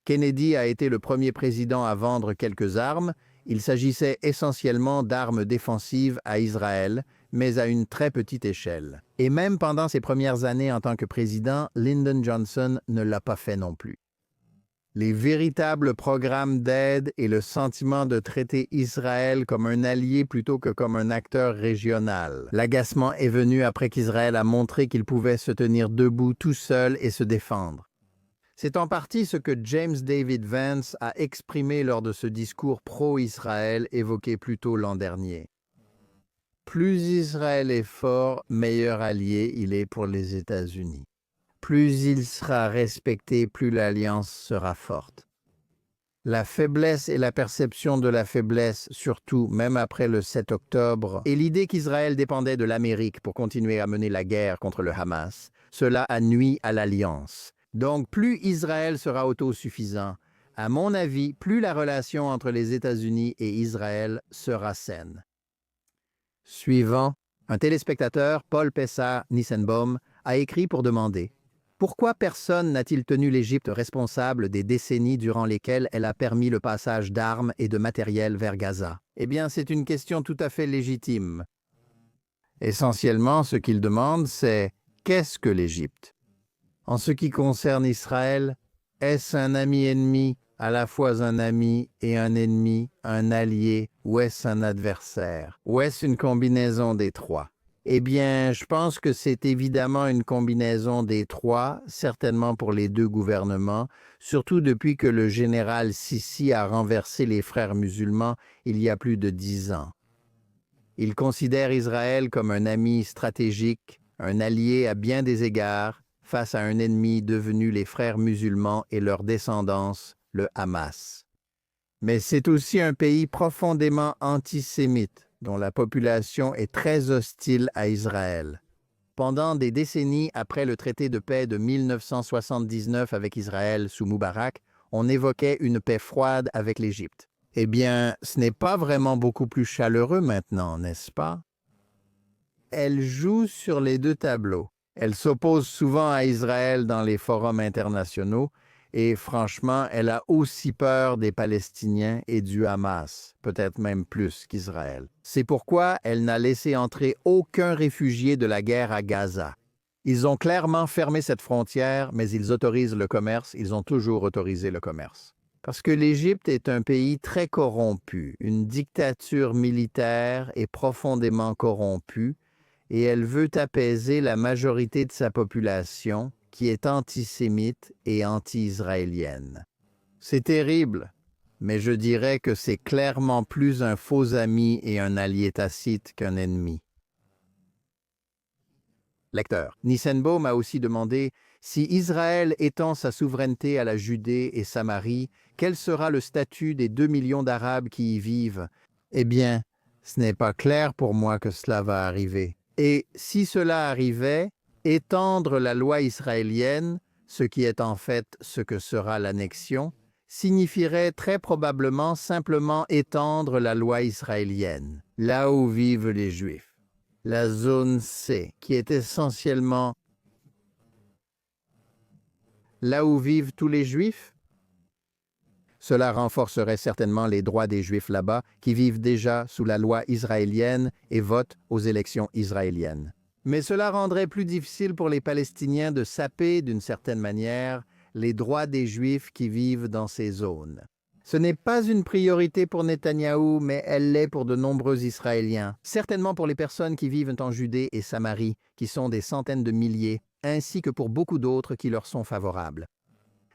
Kennedy a été le premier président à vendre quelques armes. Il s'agissait essentiellement d'armes défensives à Israël, mais à une très petite échelle. Et même pendant ses premières années en tant que président, Lyndon Johnson ne l'a pas fait non plus. Les véritables programmes d'aide et le sentiment de traiter Israël comme un allié plutôt que comme un acteur régional. L'agacement est venu après qu'Israël a montré qu'il pouvait se tenir debout tout seul et se défendre. C'est en partie ce que James David Vance a exprimé lors de ce discours pro-Israël évoqué plus tôt l'an dernier. Plus Israël est fort, meilleur allié il est pour les États-Unis. Plus il sera respecté, plus l'alliance sera forte. La faiblesse et la perception de la faiblesse, surtout même après le 7 octobre, et l'idée qu'Israël dépendait de l'Amérique pour continuer à mener la guerre contre le Hamas, cela a nui à l'alliance. Donc plus Israël sera autosuffisant, à mon avis, plus la relation entre les États-Unis et Israël sera saine. Suivant, un téléspectateur, Paul Pessar Nissenbaum, a écrit pour demander « Pourquoi personne n'a-t-il tenu l'Égypte responsable des décennies durant lesquelles elle a permis le passage d'armes et de matériel vers Gaza ?» Eh bien, c'est une question tout à fait légitime. Essentiellement, ce qu'il demande, c'est « Qu'est-ce que l'Égypte ?» En ce qui concerne Israël, est-ce un ami-ennemi, à la fois un ami et un ennemi, un allié, ou est-ce un adversaire? Ou est-ce une combinaison des trois? Eh bien, je pense que c'est évidemment une combinaison des trois, certainement pour les deux gouvernements, surtout depuis que le général Sissi a renversé les frères musulmans il y a plus de 10 ans. Il considère Israël comme un ami stratégique, un allié à bien des égards, face à un ennemi devenu les frères musulmans et leur descendance, le Hamas. Mais c'est aussi un pays profondément antisémite, dont la population est très hostile à Israël. Pendant des décennies après le traité de paix de 1979 avec Israël sous Moubarak, on évoquait une paix froide avec l'Égypte. Eh bien, ce n'est pas vraiment beaucoup plus chaleureux maintenant, n'est-ce pas? Elle joue sur les deux tableaux. Elle s'oppose souvent à Israël dans les forums internationaux et franchement, elle a aussi peur des Palestiniens et du Hamas, peut-être même plus qu'Israël. C'est pourquoi elle n'a laissé entrer aucun réfugié de la guerre à Gaza. Ils ont clairement fermé cette frontière, mais ils autorisent le commerce, ils ont toujours autorisé le commerce. Parce que l'Égypte est un pays très corrompu, une dictature militaire et profondément corrompue, et elle veut apaiser la majorité de sa population qui est antisémite et anti-israélienne. C'est terrible, mais je dirais que c'est clairement plus un faux ami et un allié tacite qu'un ennemi. Lecteur. Nissenbaum a aussi demandé si Israël étend sa souveraineté à la Judée et Samarie, quel sera le statut des 2 millions d'Arabes qui y vivent? Eh bien, ce n'est pas clair pour moi que cela va arriver. Et si cela arrivait, étendre la loi israélienne, ce qui est en fait ce que sera l'annexion, signifierait très probablement simplement étendre la loi israélienne, là où vivent les Juifs. La zone C, qui est essentiellement là où vivent tous les Juifs? Cela renforcerait certainement les droits des Juifs là-bas qui vivent déjà sous la loi israélienne et votent aux élections israéliennes. Mais cela rendrait plus difficile pour les Palestiniens de saper, d'une certaine manière, les droits des Juifs qui vivent dans ces zones. Ce n'est pas une priorité pour Netanyahou, mais elle l'est pour de nombreux Israéliens, certainement pour les personnes qui vivent en Judée et Samarie, qui sont des centaines de milliers, ainsi que pour beaucoup d'autres qui leur sont favorables.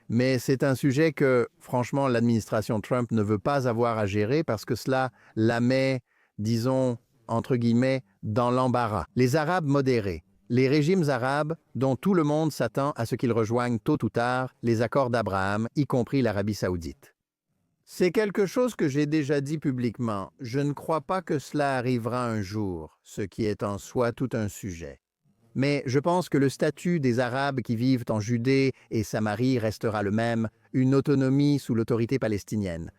Mais c'est un sujet que, franchement, l'administration Trump ne veut pas avoir à gérer parce que cela la met, disons, entre guillemets, dans l'embarras. Les Arabes modérés, les régimes arabes dont tout le monde s'attend à ce qu'ils rejoignent tôt ou tard les accords d'Abraham, y compris l'Arabie saoudite. C'est quelque chose que j'ai déjà dit publiquement. Je ne crois pas que cela arrivera un jour, ce qui est en soi tout un sujet. Mais je pense que le statut des Arabes qui vivent en Judée et Samarie restera le même, une autonomie sous l'autorité palestinienne.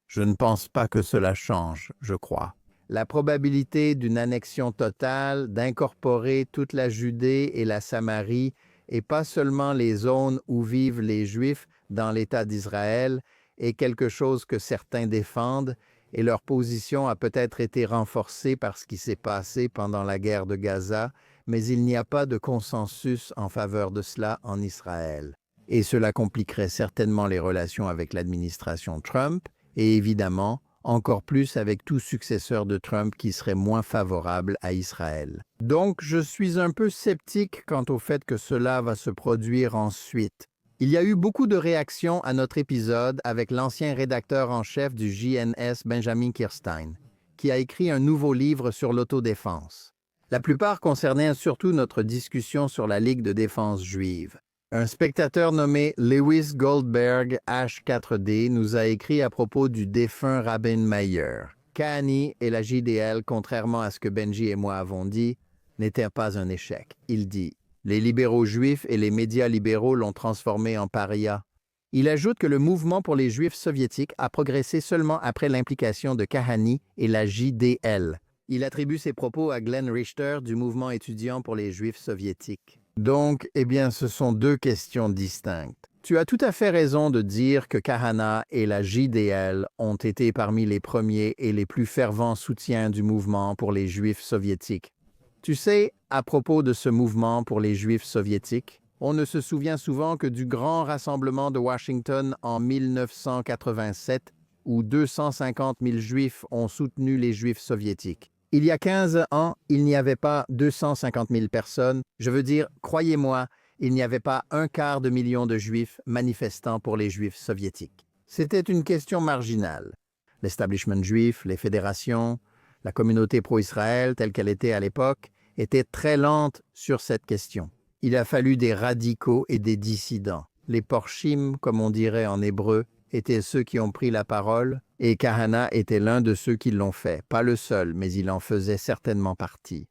Je ne pense pas que cela change, je crois. La probabilité d'une annexion totale, d'incorporer toute la Judée et la Samarie, et pas seulement les zones où vivent les Juifs dans l'État d'Israël, est quelque chose que certains défendent, et leur position a peut-être été renforcée par ce qui s'est passé pendant la guerre de Gaza, mais il n'y a pas de consensus en faveur de cela en Israël. Et cela compliquerait certainement les relations avec l'administration Trump et évidemment encore plus avec tout successeur de Trump qui serait moins favorable à Israël. Donc je suis un peu sceptique quant au fait que cela va se produire ensuite. Il y a eu beaucoup de réactions à notre épisode avec l'ancien rédacteur en chef du JNS Benjamin Kirstein, qui a écrit un nouveau livre sur l'autodéfense. La plupart concernaient surtout notre discussion sur la Ligue de défense juive. Un spectateur nommé Lewis Goldberg H4D nous a écrit à propos du défunt Rabin Meir. Kahani et la JDL, contrairement à ce que Benji et moi avons dit, n'étaient pas un échec. Il dit « Les libéraux juifs et les médias libéraux l'ont transformé en paria ». Il ajoute que le mouvement pour les juifs soviétiques a progressé seulement après l'implication de Kahani et la JDL. Il attribue ses propos à Glenn Richter du mouvement étudiant pour les juifs soviétiques. Donc, ce sont deux questions distinctes. Tu as tout à fait raison de dire que Kahana et la JDL ont été parmi les premiers et les plus fervents soutiens du mouvement pour les Juifs soviétiques. Tu sais, à propos de ce mouvement pour les Juifs soviétiques, on ne se souvient souvent que du grand rassemblement de Washington en 1987 où 250 000 Juifs ont soutenu les Juifs soviétiques. Il y a 15 ans, il n'y avait pas 250 000 personnes. Je veux dire, croyez-moi, il n'y avait pas 250 000 de Juifs manifestant pour les Juifs soviétiques. C'était une question marginale. L'establishment juif, les fédérations, la communauté pro-Israël telle qu'elle était à l'époque, étaient très lentes sur cette question. Il a fallu des radicaux et des dissidents. Les porchim, comme on dirait en hébreu, étaient ceux qui ont pris la parole, et Kahana était l'un de ceux qui l'ont fait. Pas le seul, mais il en faisait certainement partie.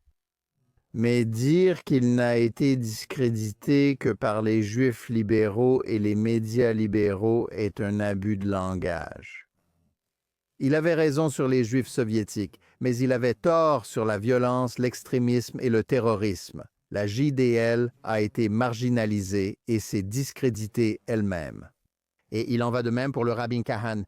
Mais dire qu'il n'a été discrédité que par les juifs libéraux et les médias libéraux est un abus de langage. Il avait raison sur les juifs soviétiques, mais il avait tort sur la violence, l'extrémisme et le terrorisme. La JDL a été marginalisée et s'est discréditée elle-même. Et il en va de même pour le rabbin Kahan.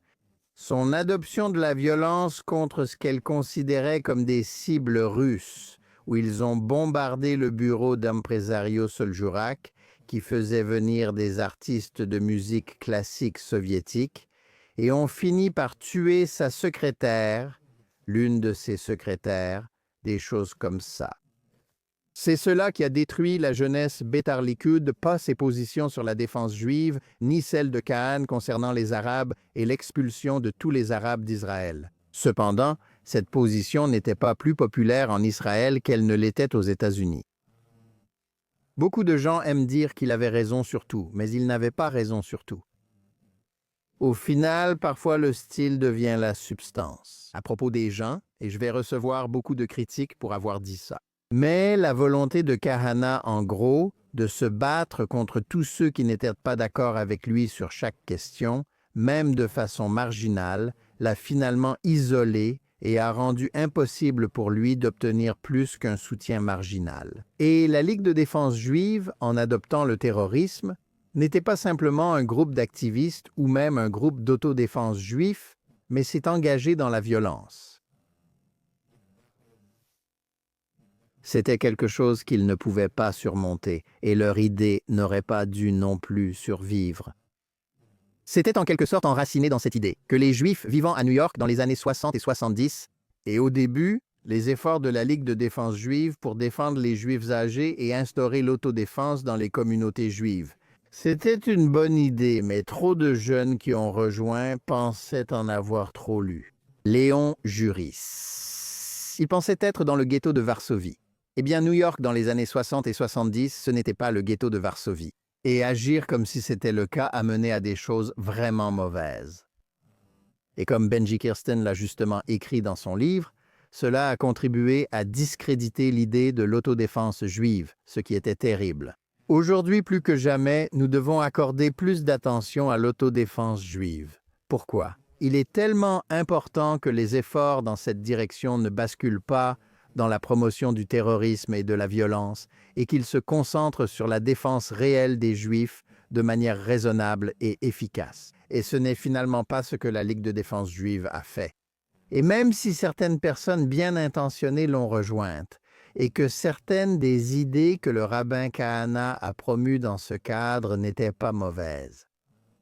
Son adoption de la violence contre ce qu'elle considérait comme des cibles russes, où ils ont bombardé le bureau d'Impresario Soljurak, qui faisait venir des artistes de musique classique soviétique, et ont fini par tuer sa secrétaire, l'une de ses secrétaires, des choses comme ça. C'est cela qui a détruit la jeunesse Beitar Likud, pas ses positions sur la défense juive, ni celle de Kahan concernant les Arabes et l'expulsion de tous les Arabes d'Israël. Cependant, cette position n'était pas plus populaire en Israël qu'elle ne l'était aux États-Unis. Beaucoup de gens aiment dire qu'il avait raison sur tout, mais il n'avait pas raison sur tout. Au final, parfois le style devient la substance. À propos des gens, et je vais recevoir beaucoup de critiques pour avoir dit ça. Mais la volonté de Kahana, en gros, de se battre contre tous ceux qui n'étaient pas d'accord avec lui sur chaque question, même de façon marginale, l'a finalement isolé et a rendu impossible pour lui d'obtenir plus qu'un soutien marginal. Et la Ligue de défense juive, en adoptant le terrorisme, n'était pas simplement un groupe d'activistes ou même un groupe d'autodéfense juif, mais s'est engagé dans la violence. C'était quelque chose qu'ils ne pouvaient pas surmonter, et leur idée n'aurait pas dû non plus survivre. C'était en quelque sorte enraciné dans cette idée, que les Juifs vivant à New York dans les années 60 et 70, et au début, les efforts de la Ligue de défense juive pour défendre les Juifs âgés et instaurer l'autodéfense dans les communautés juives. C'était une bonne idée, mais trop de jeunes qui ont rejoint pensaient en avoir trop lu. Léon Juris. Il pensait être dans le ghetto de Varsovie. Eh bien, New York, dans les années 60 et 70, ce n'était pas le ghetto de Varsovie. Et agir comme si c'était le cas a mené à des choses vraiment mauvaises. Et comme Benji Kirsten l'a justement écrit dans son livre, cela a contribué à discréditer l'idée de l'autodéfense juive, ce qui était terrible. Aujourd'hui, plus que jamais, nous devons accorder plus d'attention à l'autodéfense juive. Pourquoi? Il est tellement important que les efforts dans cette direction ne basculent pas dans la promotion du terrorisme et de la violence, et qu'il se concentre sur la défense réelle des Juifs de manière raisonnable et efficace. Et ce n'est finalement pas ce que la Ligue de défense juive a fait. Et même si certaines personnes bien intentionnées l'ont rejointe, et que certaines des idées que le rabbin Kahana a promues dans ce cadre n'étaient pas mauvaises.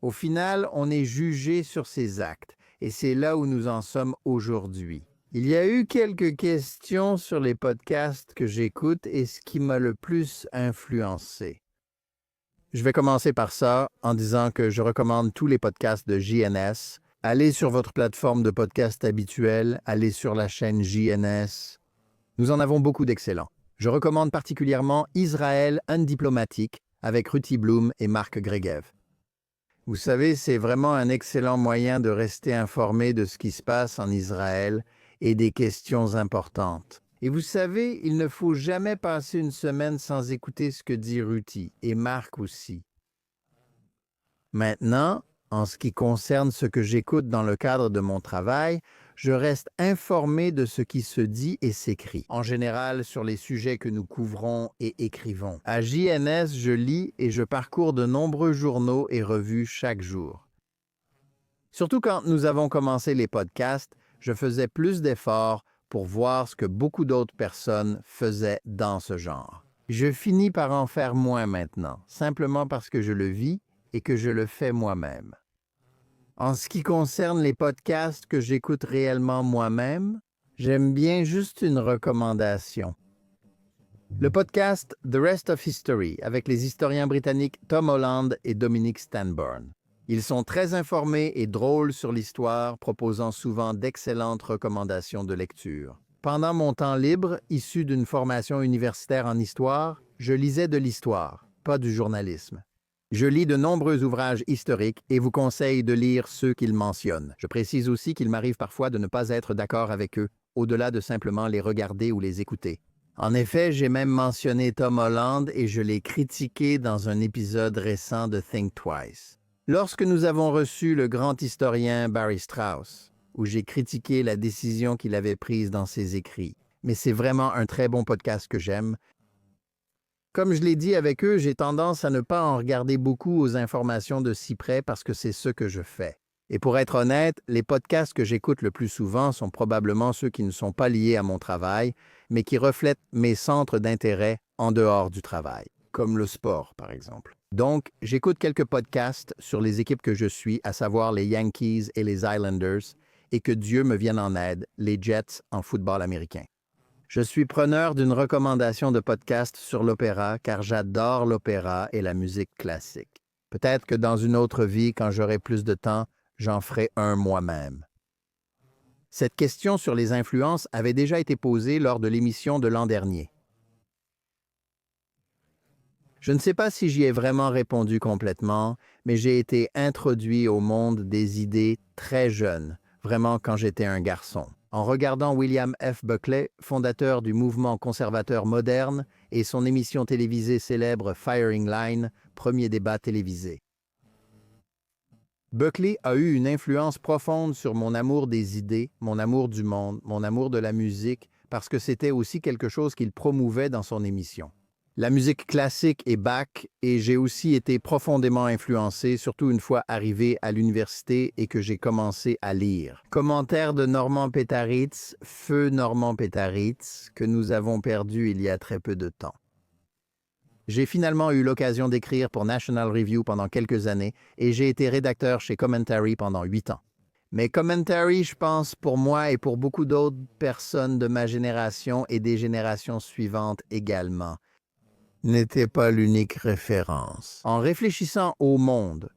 Au final, on est jugé sur ses actes, et c'est là où nous en sommes aujourd'hui. Il y a eu quelques questions sur les podcasts que j'écoute et ce qui m'a le plus influencé. Je vais commencer par ça en disant que je recommande tous les podcasts de JNS. Allez sur votre plateforme de podcast habituelle, allez sur la chaîne JNS. Nous en avons beaucoup d'excellents. Je recommande particulièrement Israël Undiplomatique avec Ruti Bloom et Marc Gregev. Vous savez, c'est vraiment un excellent moyen de rester informé de ce qui se passe en Israël et des questions importantes. Et vous savez, il ne faut jamais passer une semaine sans écouter ce que dit Ruti, et Marc aussi. Maintenant, en ce qui concerne ce que j'écoute dans le cadre de mon travail, je reste informé de ce qui se dit et s'écrit, en général sur les sujets que nous couvrons et écrivons. À JNS, je lis et je parcours de nombreux journaux et revues chaque jour. Surtout quand nous avons commencé les podcasts, je faisais plus d'efforts pour voir ce que beaucoup d'autres personnes faisaient dans ce genre. Je finis par en faire moins maintenant, simplement parce que je le vis et que je le fais moi-même. En ce qui concerne les podcasts que j'écoute réellement moi-même, j'aime bien juste une recommandation. Le podcast The Rest of History avec les historiens britanniques Tom Holland et Dominic Stanburn. Ils sont très informés et drôles sur l'histoire, proposant souvent d'excellentes recommandations de lecture. Pendant mon temps libre, issu d'une formation universitaire en histoire, je lisais de l'histoire, pas du journalisme. Je lis de nombreux ouvrages historiques et vous conseille de lire ceux qu'ils mentionnent. Je précise aussi qu'il m'arrive parfois de ne pas être d'accord avec eux, au-delà de simplement les regarder ou les écouter. En effet, j'ai même mentionné Tom Holland et je l'ai critiqué dans un épisode récent de Think Twice. Lorsque nous avons reçu le grand historien Barry Strauss, où j'ai critiqué la décision qu'il avait prise dans ses écrits. Mais c'est vraiment un très bon podcast que j'aime. Comme je l'ai dit avec eux, j'ai tendance à ne pas en regarder beaucoup aux informations de si près parce que c'est ce que je fais. Et pour être honnête, les podcasts que j'écoute le plus souvent sont probablement ceux qui ne sont pas liés à mon travail, mais qui reflètent mes centres d'intérêt en dehors du travail, comme le sport par exemple. Donc, j'écoute quelques podcasts sur les équipes que je suis, à savoir les Yankees et les Islanders, et que Dieu me vienne en aide, les Jets en football américain. Je suis preneur d'une recommandation de podcast sur l'opéra car j'adore l'opéra et la musique classique. Peut-être que dans une autre vie, quand j'aurai plus de temps, j'en ferai un moi-même. Cette question sur les influences avait déjà été posée lors de l'émission de l'an dernier. Je ne sais pas si j'y ai vraiment répondu complètement, mais j'ai été introduit au monde des idées très jeune, vraiment quand j'étais un garçon, en regardant William F. Buckley, fondateur du mouvement conservateur moderne, et son émission télévisée célèbre Firing Line, premier débat télévisé. Buckley a eu une influence profonde sur mon amour des idées, mon amour du monde, mon amour de la musique, parce que c'était aussi quelque chose qu'il promouvait dans son émission. La musique classique et Bach, et j'ai aussi été profondément influencé, surtout une fois arrivé à l'université et que j'ai commencé à lire. Commentaire de Normand Pétaritz, feu Normand Pétaritz, que nous avons perdu il y a très peu de temps. J'ai finalement eu l'occasion d'écrire pour National Review pendant quelques années et j'ai été rédacteur chez Commentary pendant 8 ans. Mais Commentary, je pense, pour moi et pour beaucoup d'autres personnes de ma génération et des générations suivantes également, n'était pas l'unique référence. En réfléchissant au monde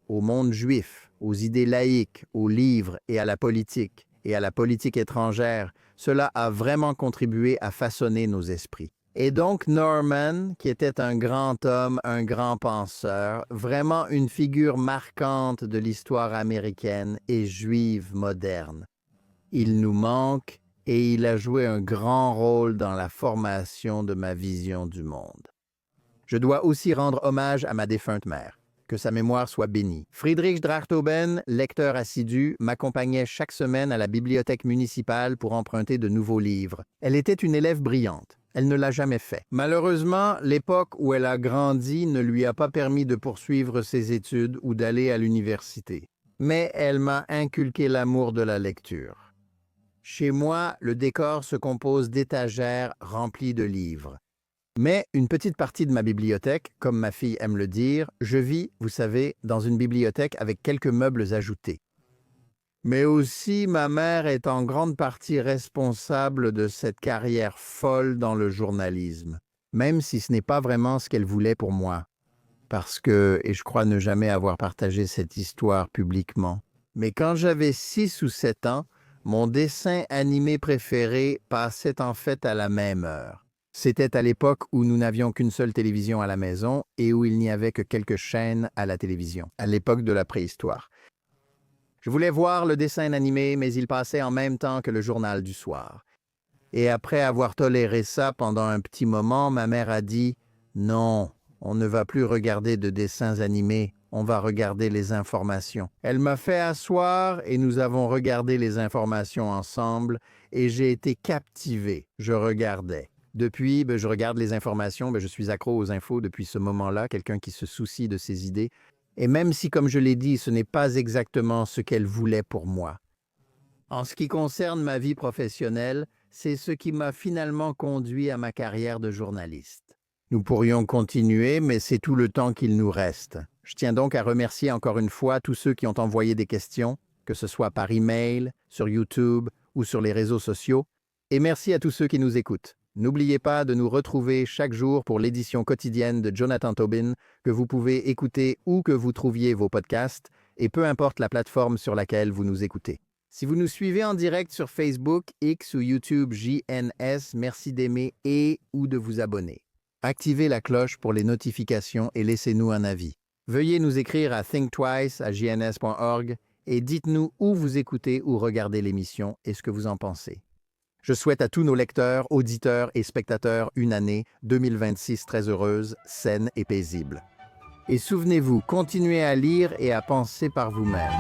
juif, aux idées laïques, aux livres et à la politique étrangère, cela a vraiment contribué à façonner nos esprits. Et donc Norman, qui était un grand homme, un grand penseur, vraiment une figure marquante de l'histoire américaine et juive moderne. Il nous manque et il a joué un grand rôle dans la formation de ma vision du monde. Je dois aussi rendre hommage à ma défunte mère. Que sa mémoire soit bénie. Friedrich Drachtoben, lecteur assidu, m'accompagnait chaque semaine à la bibliothèque municipale pour emprunter de nouveaux livres. Elle était une élève brillante. Elle ne l'a jamais fait. Malheureusement, l'époque où elle a grandi ne lui a pas permis de poursuivre ses études ou d'aller à l'université. Mais elle m'a inculqué l'amour de la lecture. Chez moi, le décor se compose d'étagères remplies de livres. Mais une petite partie de ma bibliothèque, comme ma fille aime le dire, je vis, vous savez, dans une bibliothèque avec quelques meubles ajoutés. Mais aussi, ma mère est en grande partie responsable de cette carrière folle dans le journalisme, même si ce n'est pas vraiment ce qu'elle voulait pour moi. Parce que, et je crois ne jamais avoir partagé cette histoire publiquement, mais quand j'avais 6 ou 7 ans, mon dessin animé préféré passait en fait à la même heure. C'était à l'époque où nous n'avions qu'une seule télévision à la maison et où il n'y avait que quelques chaînes à la télévision, à l'époque de la préhistoire. Je voulais voir le dessin animé, mais il passait en même temps que le journal du soir. Et après avoir toléré ça pendant un petit moment, ma mère a dit « Non, on ne va plus regarder de dessins animés, on va regarder les informations. » Elle m'a fait asseoir et nous avons regardé les informations ensemble et j'ai été captivé. Je regardais. Depuis, je regarde les informations, je suis accro aux infos depuis ce moment-là, quelqu'un qui se soucie de ses idées. Et même si, comme je l'ai dit, ce n'est pas exactement ce qu'elle voulait pour moi. En ce qui concerne ma vie professionnelle, c'est ce qui m'a finalement conduit à ma carrière de journaliste. Nous pourrions continuer, mais c'est tout le temps qu'il nous reste. Je tiens donc à remercier encore une fois tous ceux qui ont envoyé des questions, que ce soit par email, sur YouTube ou sur les réseaux sociaux. Et merci à tous ceux qui nous écoutent. N'oubliez pas de nous retrouver chaque jour pour l'édition quotidienne de Jonathan Tobin, que vous pouvez écouter où que vous trouviez vos podcasts, et peu importe la plateforme sur laquelle vous nous écoutez. Si vous nous suivez en direct sur Facebook, X ou YouTube JNS, merci d'aimer et ou de vous abonner. Activez la cloche pour les notifications et laissez-nous un avis. Veuillez nous écrire à thinktwice@jns.org et dites-nous où vous écoutez ou regardez l'émission et ce que vous en pensez. Je souhaite à tous nos lecteurs, auditeurs et spectateurs une année 2026 très heureuse, saine et paisible. Et souvenez-vous, continuez à lire et à penser par vous-même.